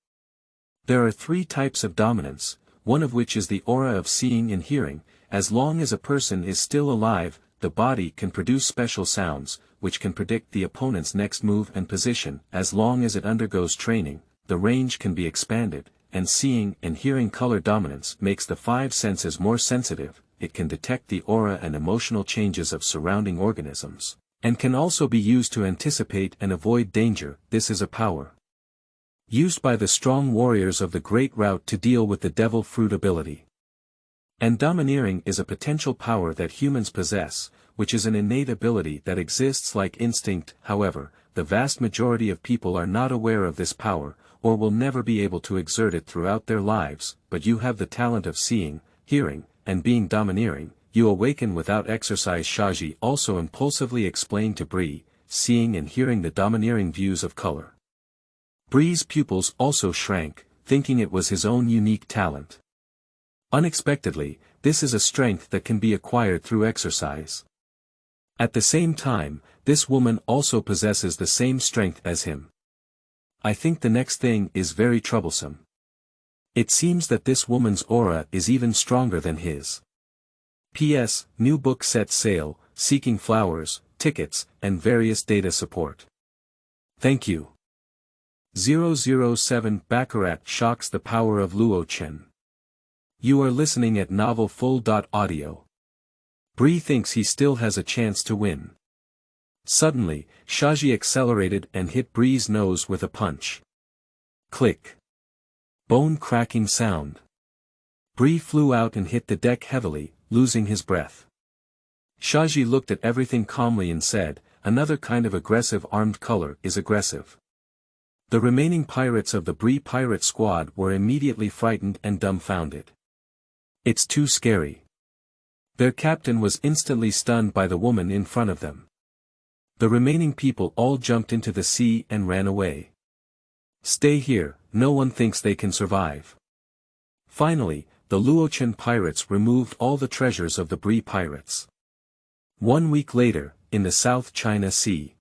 Speaker 1: There are 3 types of dominance, one of which is the aura of seeing and hearing. As long as a person is still alive, the body can produce special sounds, which can predict the opponent's next move and position. As long as it undergoes training, the range can be expanded, and seeing and hearing color dominance makes the 5 senses more sensitive. It can detect the aura and emotional changes of surrounding organisms, and can also be used to anticipate and avoid danger. This is a power used by the strong warriors of the Great Route to deal with the devil fruit ability. And domineering is a potential power that humans possess, which is an innate ability that exists like instinct. However, the vast majority of people are not aware of this power, or will never be able to exert it throughout their lives. But you have the talent of seeing, hearing, and being domineering. You awaken without exercise. Shaji also impulsively explained to Brie, seeing and hearing the domineering views of color. Brie's pupils also shrank, thinking it was his own unique talent. Unexpectedly, this is a strength that can be acquired through exercise. At the same time, this woman also possesses the same strength as him. I think the next thing is very troublesome. It seems that this woman's aura is even stronger than his. P.S. New book set sale, seeking flowers, tickets, and various data support. Thank you. 007 Baccarat shocks the power of Luochen. You are listening at Novel Full.Audio. Brie thinks he still has a chance to win. Suddenly, Shaji accelerated and hit Brie's nose with a punch. Click. Bone-cracking sound. Brie flew out and hit the deck heavily, losing his breath. Shaji looked at everything calmly and said, "Another kind of aggressive armed color is aggressive." The remaining pirates of the Brie pirate squad were immediately frightened and dumbfounded. It's too scary. Their captain was instantly stunned by the woman in front of them. The remaining people all jumped into the sea and ran away. Stay here, no one thinks they can survive. Finally, the Luochen pirates removed all the treasures of the Brie pirates. 1 week later, in the South China Sea.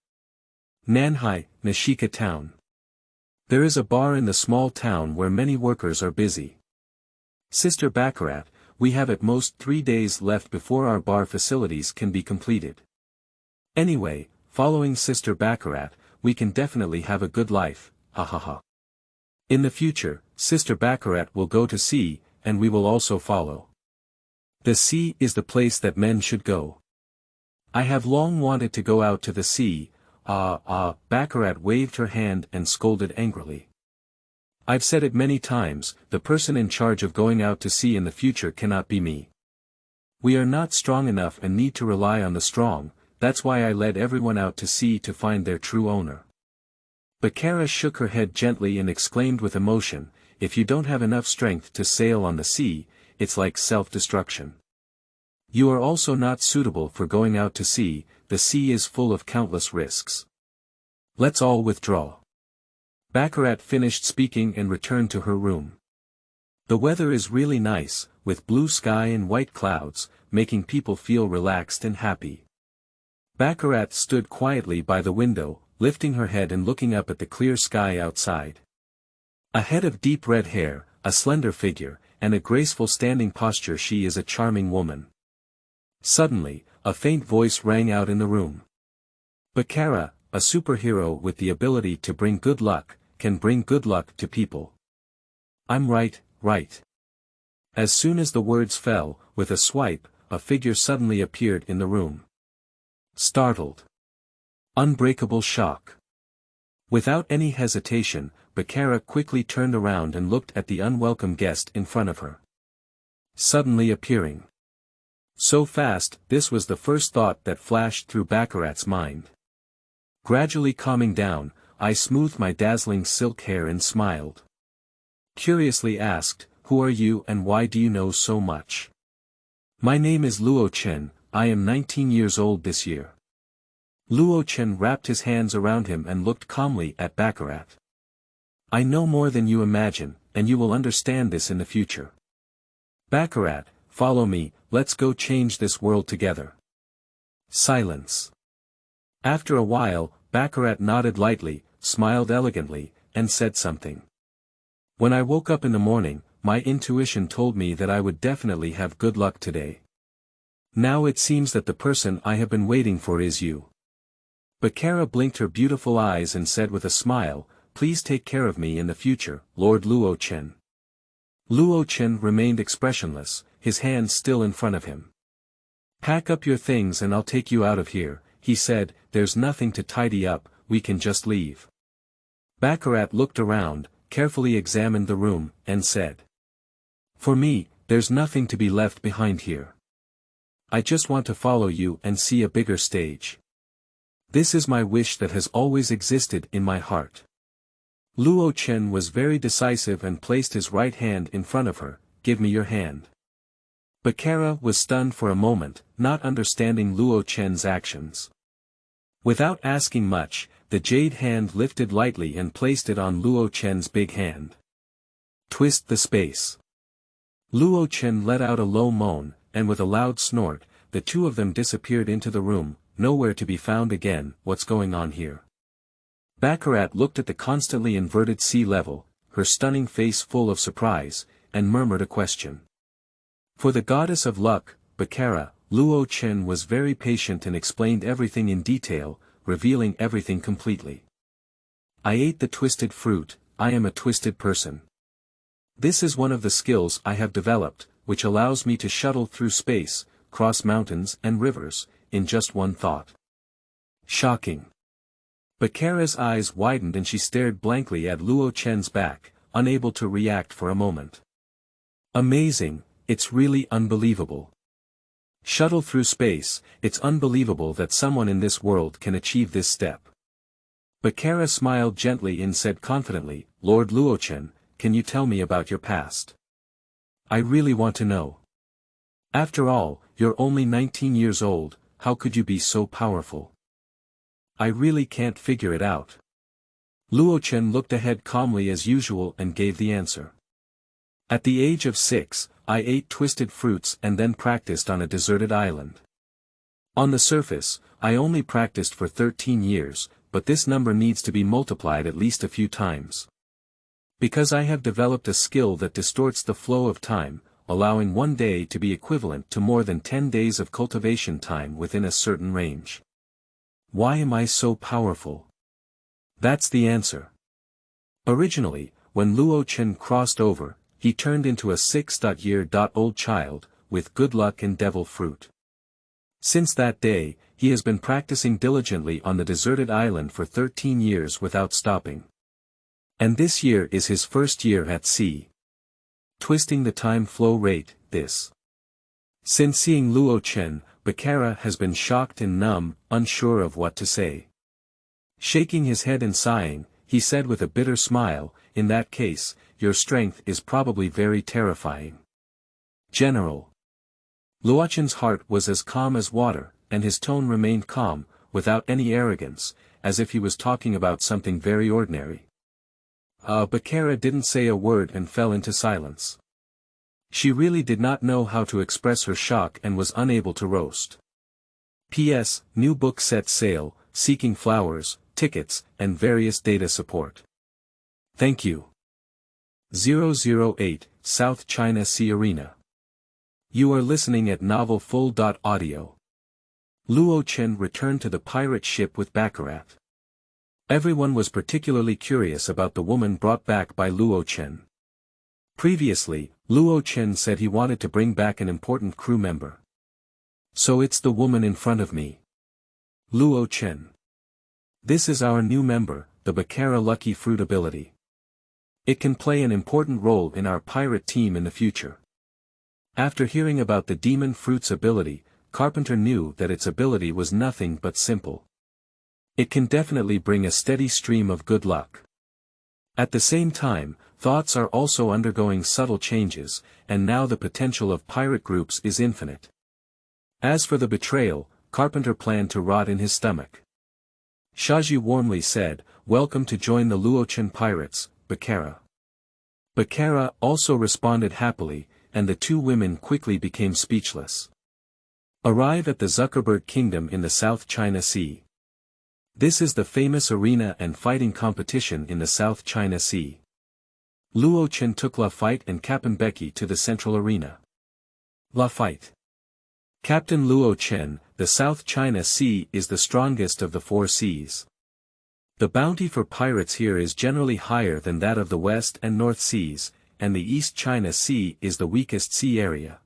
Speaker 1: Nanhai, Nashika town. There is a bar in the small town where many workers are busy. Sister Baccarat, we have at most 3 days left before our bar facilities can be completed. Anyway, following Sister Baccarat, we can definitely have a good life, hahaha. In the future, Sister Baccarat will go to sea, and we will also follow. The sea is the place that men should go. I have long wanted to go out to the sea. Baccarat waved her hand and scolded angrily. I've said it many times, the person in charge of going out to sea in the future cannot be me. We are not strong enough and need to rely on the strong, that's why I led everyone out to sea to find their true owner. Baccarat shook her head gently and exclaimed with emotion, if you don't have enough strength to sail on the sea, it's like self-destruction. You are also not suitable for going out to sea, the sea is full of countless risks. Let's all withdraw. Baccarat finished speaking and returned to her room. The weather is really nice, with blue sky and white clouds, making people feel relaxed and happy. Baccarat stood quietly by the window, lifting her head and looking up at the clear sky outside. A head of deep red hair, a slender figure, and a graceful standing posture, she is a charming woman. Suddenly, a faint voice rang out in the room. Baccarat, a superhero with the ability to bring good luck, can bring good luck to people. I'm right. As soon as the words fell, with a swipe, a figure suddenly appeared in the room. Startled. Unbreakable shock. Without any hesitation, Baccarat quickly turned around and looked at the unwelcome guest in front of her. Suddenly appearing. So fast, this was the first thought that flashed through Baccarat's mind. Gradually calming down, I smoothed my dazzling silk hair and smiled. Curiously asked, "Who are you and why do you know so much?" "My name is Luochen, I am 19 years old this year." Luochen wrapped his hands around him and looked calmly at Baccarat. "I know more than you imagine, and you will understand this in the future. Baccarat, follow me, let's go change this world together." Silence. After a while, Baccarat nodded lightly, smiled elegantly, and said something. "When I woke up in the morning, my intuition told me that I would definitely have good luck today. Now it seems that the person I have been waiting for is you." Baccarat blinked her beautiful eyes and said with a smile, "Please take care of me in the future, Lord Luochen." Luochen remained expressionless, his hands still in front of him. "Pack up your things and I'll take you out of here," he said, "there's nothing to tidy up, we can just leave." Baccarat looked around, carefully examined the room, and said, "For me, there's nothing to be left behind here. I just want to follow you and see a bigger stage. This is my wish that has always existed in my heart." Luochen was very decisive and placed his right hand in front of her. "Give me your hand." Baccarat was stunned for a moment, not understanding Luochen's actions. Without asking much, the jade hand lifted lightly and placed it on Luochen's big hand. "Twist the space." Luochen let out a low moan, and with a loud snort, the two of them disappeared into the room, nowhere to be found again. "What's going on here?" Baccarat looked at the constantly inverted sea level, her stunning face full of surprise, and murmured a question. For the goddess of luck, Baccarat, Luochen was very patient and explained everything in detail, revealing everything completely. "I ate the twisted fruit, I am a twisted person. This is one of the skills I have developed, which allows me to shuttle through space, cross mountains and rivers, in just one thought." Shocking. Baccarat's eyes widened and she stared blankly at Luochen's back, unable to react for a moment. "Amazing, it's really unbelievable. Shuttle through space, it's unbelievable that someone in this world can achieve this step." Baccarat smiled gently and said confidently, "Lord Luochen, can you tell me about your past? I really want to know. After all, you're only 19 years old, how could you be so powerful? I really can't figure it out." Luochen looked ahead calmly as usual and gave the answer. "At the age of 6, I ate twisted fruits and then practiced on a deserted island. On the surface, I only practiced for 13 years, but this number needs to be multiplied at least a few times. Because I have developed a skill that distorts the flow of time, allowing one day to be equivalent to more than 10 days of cultivation time within a certain range. Why am I so powerful? That's the answer. Originally, when Luochen crossed over, he turned into a 6-year-old child, with good luck and devil fruit. Since that day, he has been practicing diligently on the deserted island for 13 years without stopping. And this year is his first year at sea. Twisting the time flow rate, this. Since seeing Luochen, Baccarat has been shocked and numb, unsure of what to say. Shaking his head and sighing, he said with a bitter smile, "In that case, your strength is probably very terrifying. General. Luochen's heart was as calm as water, and his tone remained calm, without any arrogance, as if he was talking about something very ordinary. Baccarat didn't say a word and fell into silence. She really did not know how to express her shock and was unable to roast. P.S. New book set sale, seeking flowers, tickets, and various data support. Thank you. 008, South China Sea Arena. You are listening at Novel Full.Audio. Luochen returned to the pirate ship with Baccarat. Everyone was particularly curious about the woman brought back by Luochen. Previously, Luochen said he wanted to bring back an important crew member. So it's the woman in front of me. Luochen. This is our new member, the Baccarat Lucky Fruit ability. It can play an important role in our pirate team in the future. After hearing about the demon fruit's ability, Carpenter knew that its ability was nothing but simple. It can definitely bring a steady stream of good luck. At the same time, thoughts are also undergoing subtle changes, and now the potential of pirate groups is infinite. As for the betrayal, Carpenter planned to rot in his stomach. Shaji warmly said, "Welcome to join the Luochen pirates, Baccarat." Baccarat also responded happily, and the two women quickly became speechless. Arrive at the Zuckerberg Kingdom in the South China Sea. This is the famous arena and fighting competition in the South China Sea. Luochen took Lafite and Captain Becky to the central arena. Lafite. Captain Luochen, the South China Sea is the strongest of the four seas. The bounty for pirates here is generally higher than that of the West and North Seas, and the East China Sea is the weakest sea area.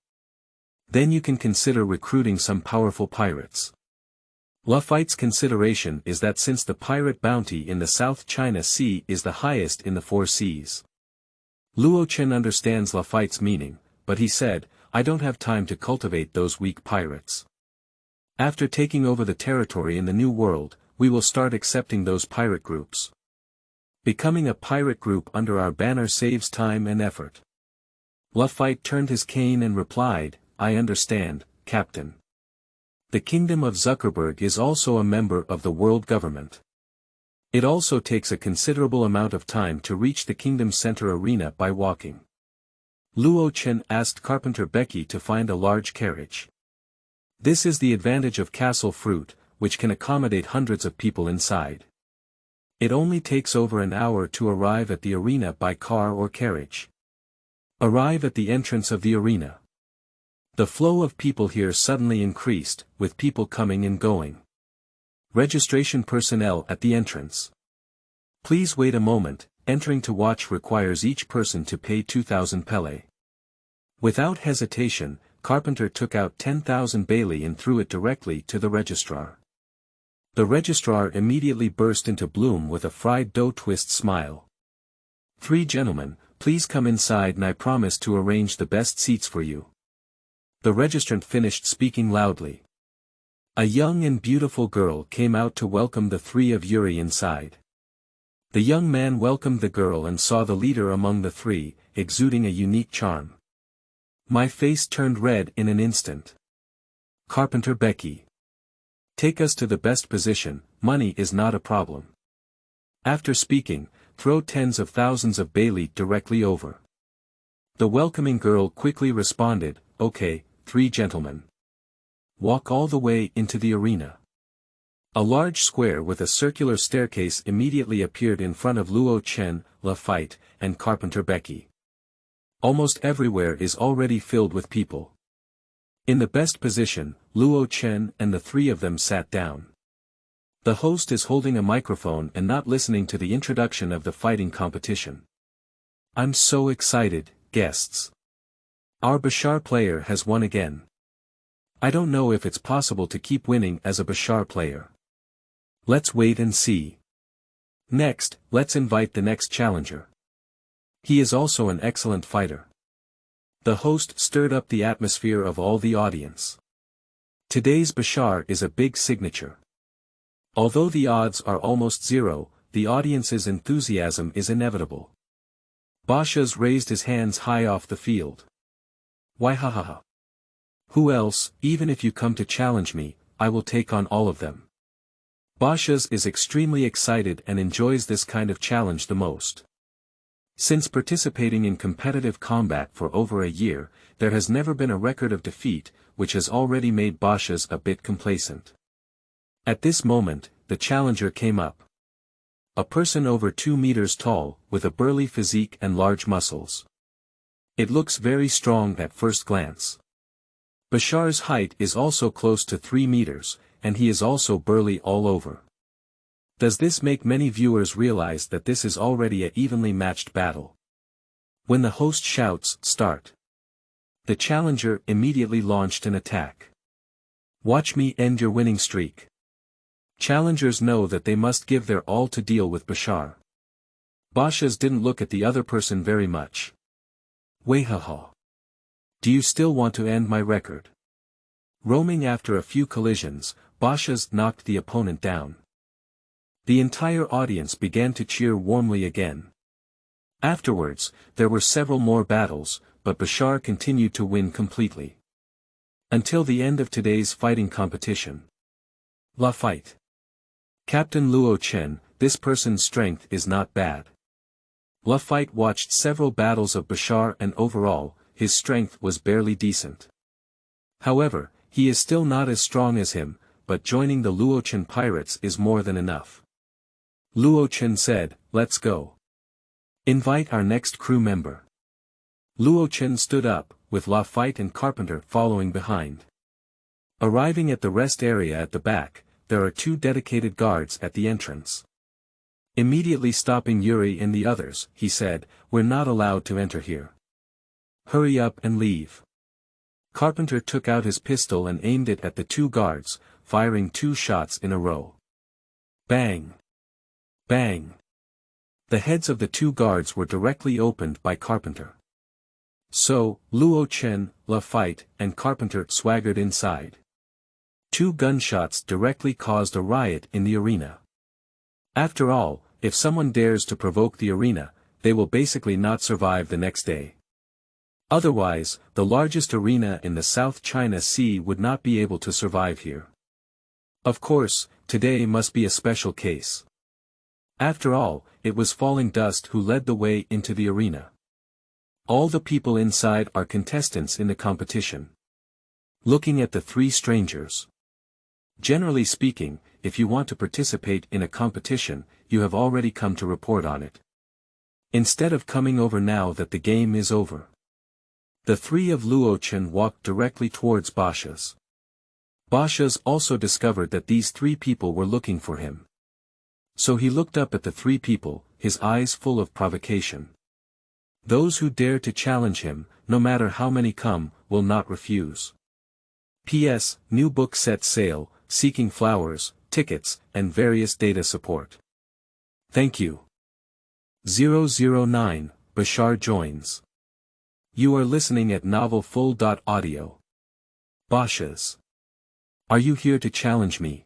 Speaker 1: Then you can consider recruiting some powerful pirates. Lafite's consideration is that since the pirate bounty in the South China Sea is the highest in the four seas. Luochen understands Lafite's meaning, but he said, "I don't have time to cultivate those weak pirates. After taking over the territory in the New World, we will start accepting those pirate groups. Becoming a pirate group under our banner saves time and effort." Lafite turned his cane and replied, "I understand, Captain. The Kingdom of Zuckerberg is also a member of the world government. It also takes a considerable amount of time to reach the Kingdom's center arena by walking." Luochen asked Carpenter Becky to find a large carriage. This is the advantage of Castle Fruit, which can accommodate hundreds of people inside. It only takes over an hour to arrive at the arena by car or carriage. Arrive at the entrance of the arena. The flow of people here suddenly increased, with people coming and going. Registration personnel at the entrance. Please wait a moment, entering to watch requires each person to pay 2,000 pele. Without hesitation, Carpenter took out 10,000 bailey and threw it directly to the registrar. The registrar immediately burst into bloom with a fried dough twist smile. "3 gentlemen, please come inside and I promise to arrange the best seats for you." The registrant finished speaking loudly. A young and beautiful girl came out to welcome the three of Yuri inside. The young man welcomed the girl and saw the leader among the three, exuding a unique charm. My face turned red in an instant. "Carpenter Becky. Take us to the best position, money is not a problem." After speaking, throw tens of thousands of bailey directly over. The welcoming girl quickly responded, "Okay, 3 gentlemen. Walk all the way into the arena." A large square with a circular staircase immediately appeared in front of Luochen, Lafite, and Carpenter Becky. Almost everywhere is already filled with people. In the best position, Luochen and the three of them sat down. The host is holding a microphone and not listening to the introduction of the fighting competition. "I'm so excited, guests. Our Bashar player has won again. I don't know if it's possible to keep winning as a Bashar player. Let's wait and see. Next, let's invite the next challenger. He is also an excellent fighter." The host stirred up the atmosphere of all the audience. Today's Bashar is a big signature. Although the odds are almost zero, the audience's enthusiasm is inevitable. Bashar raised his hands high off the field. "Why ha ha ha. Who else, even if you come to challenge me, I will take on all of them. Bashar is extremely excited and enjoys this kind of challenge the most. Since participating in competitive combat for over a year, there has never been a record of defeat, which has already made Bashar a bit complacent. At this moment, the challenger came up. A person over 2 meters tall, with a burly physique and large muscles. It looks very strong at first glance. Bashar's height is also close to 3 meters, and he is also burly all over. Does this make many viewers realize that this is already an evenly matched battle? When the host shouts, "Start!" the challenger immediately launched an attack. Watch me end your winning streak. Challengers know that they must give their all to deal with Bashar. Bashar didn't look at the other person very much. Waihaha. Do you still want to end my record? Roaming after a few collisions, Bashar knocked the opponent down. The entire audience began to cheer warmly again. Afterwards, there were several more battles, but Bashar continued to win completely. Until the end of today's fighting competition. Lafite. Captain Luochen, this person's strength is not bad. Lafite watched several battles of Bashar and overall, his strength was barely decent. However, he is still not as strong as him, but joining the Luochen pirates is more than enough. Luochen said, "Let's go. Invite our next crew member." Luochen stood up, with Lafite and Carpenter following behind. Arriving at the rest area at the back, there are 2 dedicated guards at the entrance. Immediately stopping Yuri and the others, he said, "We're not allowed to enter here. Hurry up and leave." Carpenter took out his pistol and aimed it at the 2 guards, firing 2 shots in a row. Bang! Bang! The heads of the 2 guards were directly opened by Carpenter. So, Luochen, Lafite, and Carpenter swaggered inside. 2 gunshots directly caused a riot in the arena. After all, if someone dares to provoke the arena, they will basically not survive the next day. Otherwise, the largest arena in the South China Sea would not be able to survive here. Of course, today must be a special case. After all, it was Falling Dust who led the way into the arena. All the people inside are contestants in the competition. Looking at the 3 strangers. Generally speaking, if you want to participate in a competition, you have already come to report on it. Instead of coming over now that the game is over. The 3 of Luochen walked directly towards Bashar. Bashar also discovered that these 3 people were looking for him. So he looked up at the 3 people, his eyes full of provocation. Those who dare to challenge him, no matter how many come, will not refuse. P.S. New book set sale, seeking flowers, tickets, and various data support. Thank you. 009, Bashar joins. You are listening at novelfull.audio. Bashar. Are you here to challenge me?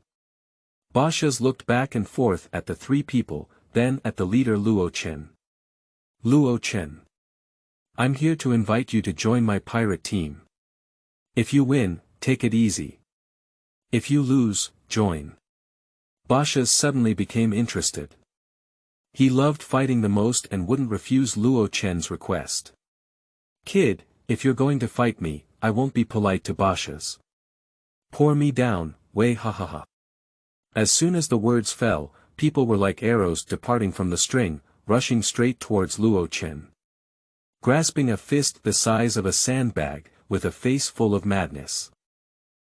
Speaker 1: Bashar looked back and forth at the 3 people, then at the leader Luochen. Luochen. I'm here to invite you to join my pirate team. If you win, take it easy. If you lose, join. Bashar suddenly became interested. He loved fighting the most and wouldn't refuse Luochen's request. Kid, if you're going to fight me, I won't be polite to Bashar. Pour me down, way ha ha ha. As soon as the words fell, people were like arrows departing from the string, rushing straight towards Luochen. Grasping a fist the size of a sandbag, with a face full of madness.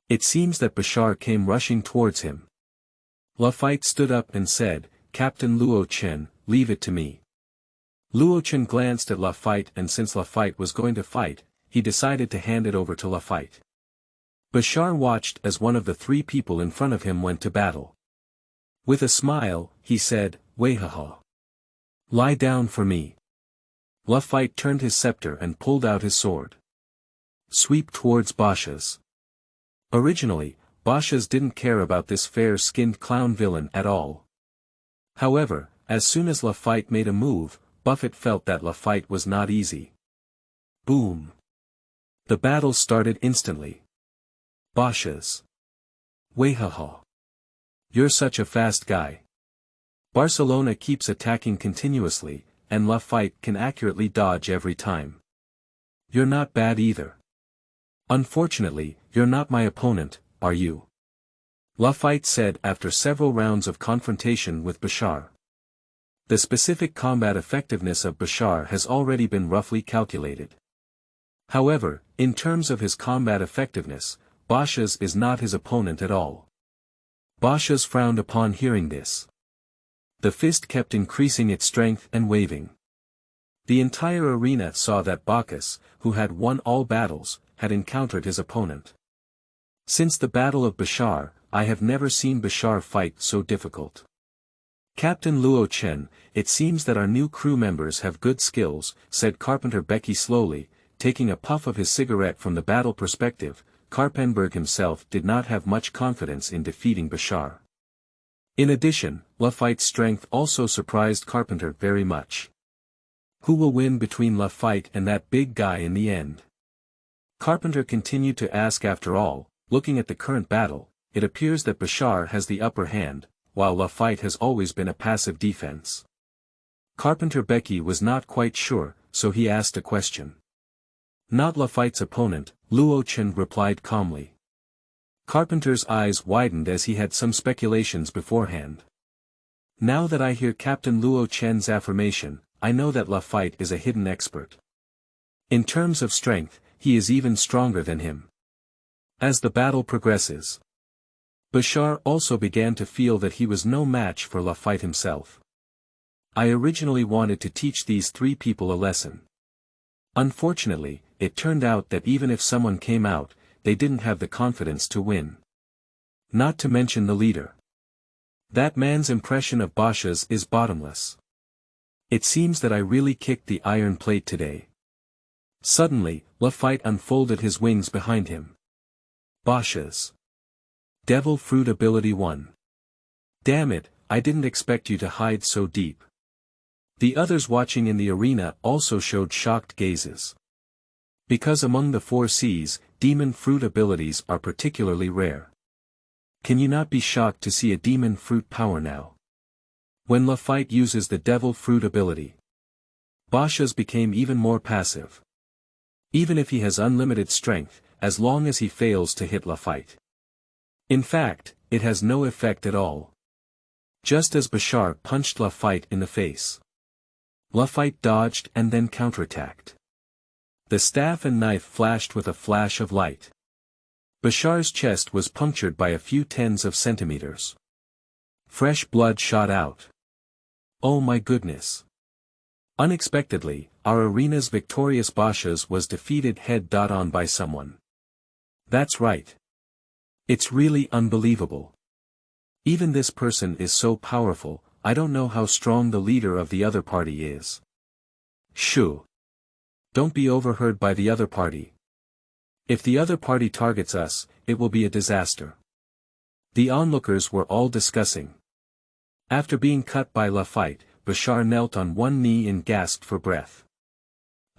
Speaker 1: It seems that Bashar came rushing towards him. Lafite stood up and said, "Captain Luochen, leave it to me." Luochen glanced at Lafite, and since Lafite was going to fight, he decided to hand it over to Lafite. Bashar watched as one of the 3 people in front of him went to battle. With a smile, he said, "Waihaha. Lie down for me." Lafite turned his scepter and pulled out his sword. Sweep towards Bashar. Originally, Bashar didn't care about this fair-skinned clown villain at all. However, as soon as Lafite made a move, Buffett felt that Lafite was not easy. Boom! The battle started instantly. Bashas. Wayhaha. You're such a fast guy. Barcelona keeps attacking continuously, and Lafite can accurately dodge every time. You're not bad either. Unfortunately, you're not my opponent, are you? Lafite said after several rounds of confrontation with Bashar. The specific combat effectiveness of Bashar has already been roughly calculated. However, in terms of his combat effectiveness, Bashas is not his opponent at all. Bashas frowned upon hearing this. The fist kept increasing its strength and waving. The entire arena saw that Bacchus, who had won all battles, had encountered his opponent. Since the Battle of Bashar, I have never seen Bashar fight so difficult. Chen, it seems that our new crew members have good skills, said Carpenter Becky slowly, taking a puff of his cigarette from the battle perspective. Carpenberg himself did not have much confidence in defeating Bashar. In addition, Lafite's strength also surprised Carpenter very much. Who will win between Lafite and that big guy in the end? Carpenter continued to ask. After all, looking at the current battle, it appears that Bashar has the upper hand, while Lafite has always been a passive defense. Carpenter Becky was not quite sure, so he asked a question. Not Lafite's opponent, Luochen replied calmly. Carpenter's eyes widened as he had some speculations beforehand. Now that I hear Captain Luochen's affirmation, I know that Lafite is a hidden expert. In terms of strength, he is even stronger than him. As the battle progresses, Bashar also began to feel that he was no match for Lafite himself. I originally wanted to teach these three people a lesson. Unfortunately, it turned out that even if someone came out, they didn't have the confidence to win. Not to mention the leader. That man's impression of Bashas is bottomless. It seems that I really kicked the iron plate today. Suddenly, Lafite unfolded his wings behind him. Bashas. Devil Fruit Ability 1. Damn it, I didn't expect you to hide so deep. The others watching in the arena also showed shocked gazes. Because among the 4 Cs, demon fruit abilities are particularly rare. Can you not be shocked to see a demon fruit power now? When Lafite uses the devil fruit ability, Bashas became even more passive. Even if he has unlimited strength, as long as he fails to hit Lafite. In fact, it has no effect at all. Just as Bashar punched Lafite in the face, Lafite dodged and then counterattacked. The staff and knife flashed with a flash of light. Bashar's chest was punctured by a few tens of centimeters. Fresh blood shot out. Oh my goodness. Unexpectedly, our arena's victorious Bashas was defeated head-on by someone. That's right. It's really unbelievable. Even this person is so powerful, I don't know how strong the leader of the other party is. Shoo. Don't be overheard by the other party. If the other party targets us, it will be a disaster. The onlookers were all discussing. After being cut by Lafite, Bashar knelt on one knee and gasped for breath.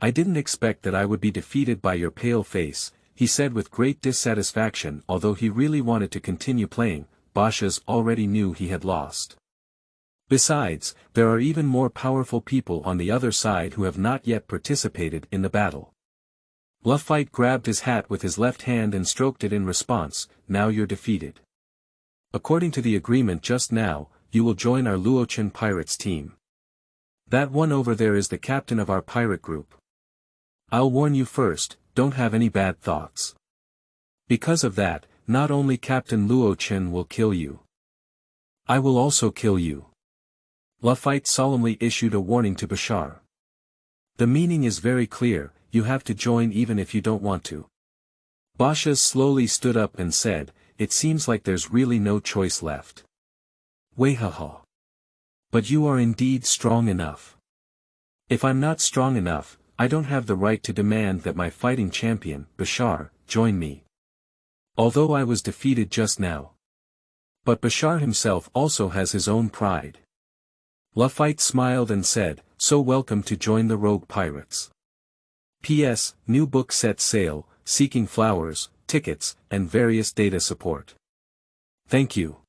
Speaker 1: I didn't expect that I would be defeated by your pale face, he said with great dissatisfaction. Although he really wanted to continue playing, Bashas already knew he had lost. Besides, there are even more powerful people on the other side who have not yet participated in the battle. Lafite grabbed his hat with his left hand and stroked it in response. Now you're defeated. According to the agreement just now, you will join our Luochen pirates team. That one over there is the captain of our pirate group. I'll warn you first, don't have any bad thoughts. Because of that, not only Captain Luochen will kill you, I will also kill you. Lafite solemnly issued a warning to Bashar. The meaning is very clear, you have to join even if you don't want to. Bashas slowly stood up and said, it seems like there's really no choice left. Wayhaha. But you are indeed strong enough. If I'm not strong enough, I don't have the right to demand that my fighting champion, Bashar, join me. Although I was defeated just now. But Bashar himself also has his own pride. Lafite smiled and said, so welcome to join the rogue pirates. P.S. New book set sail, Seeking Flowers, tickets, and various data support. Thank you.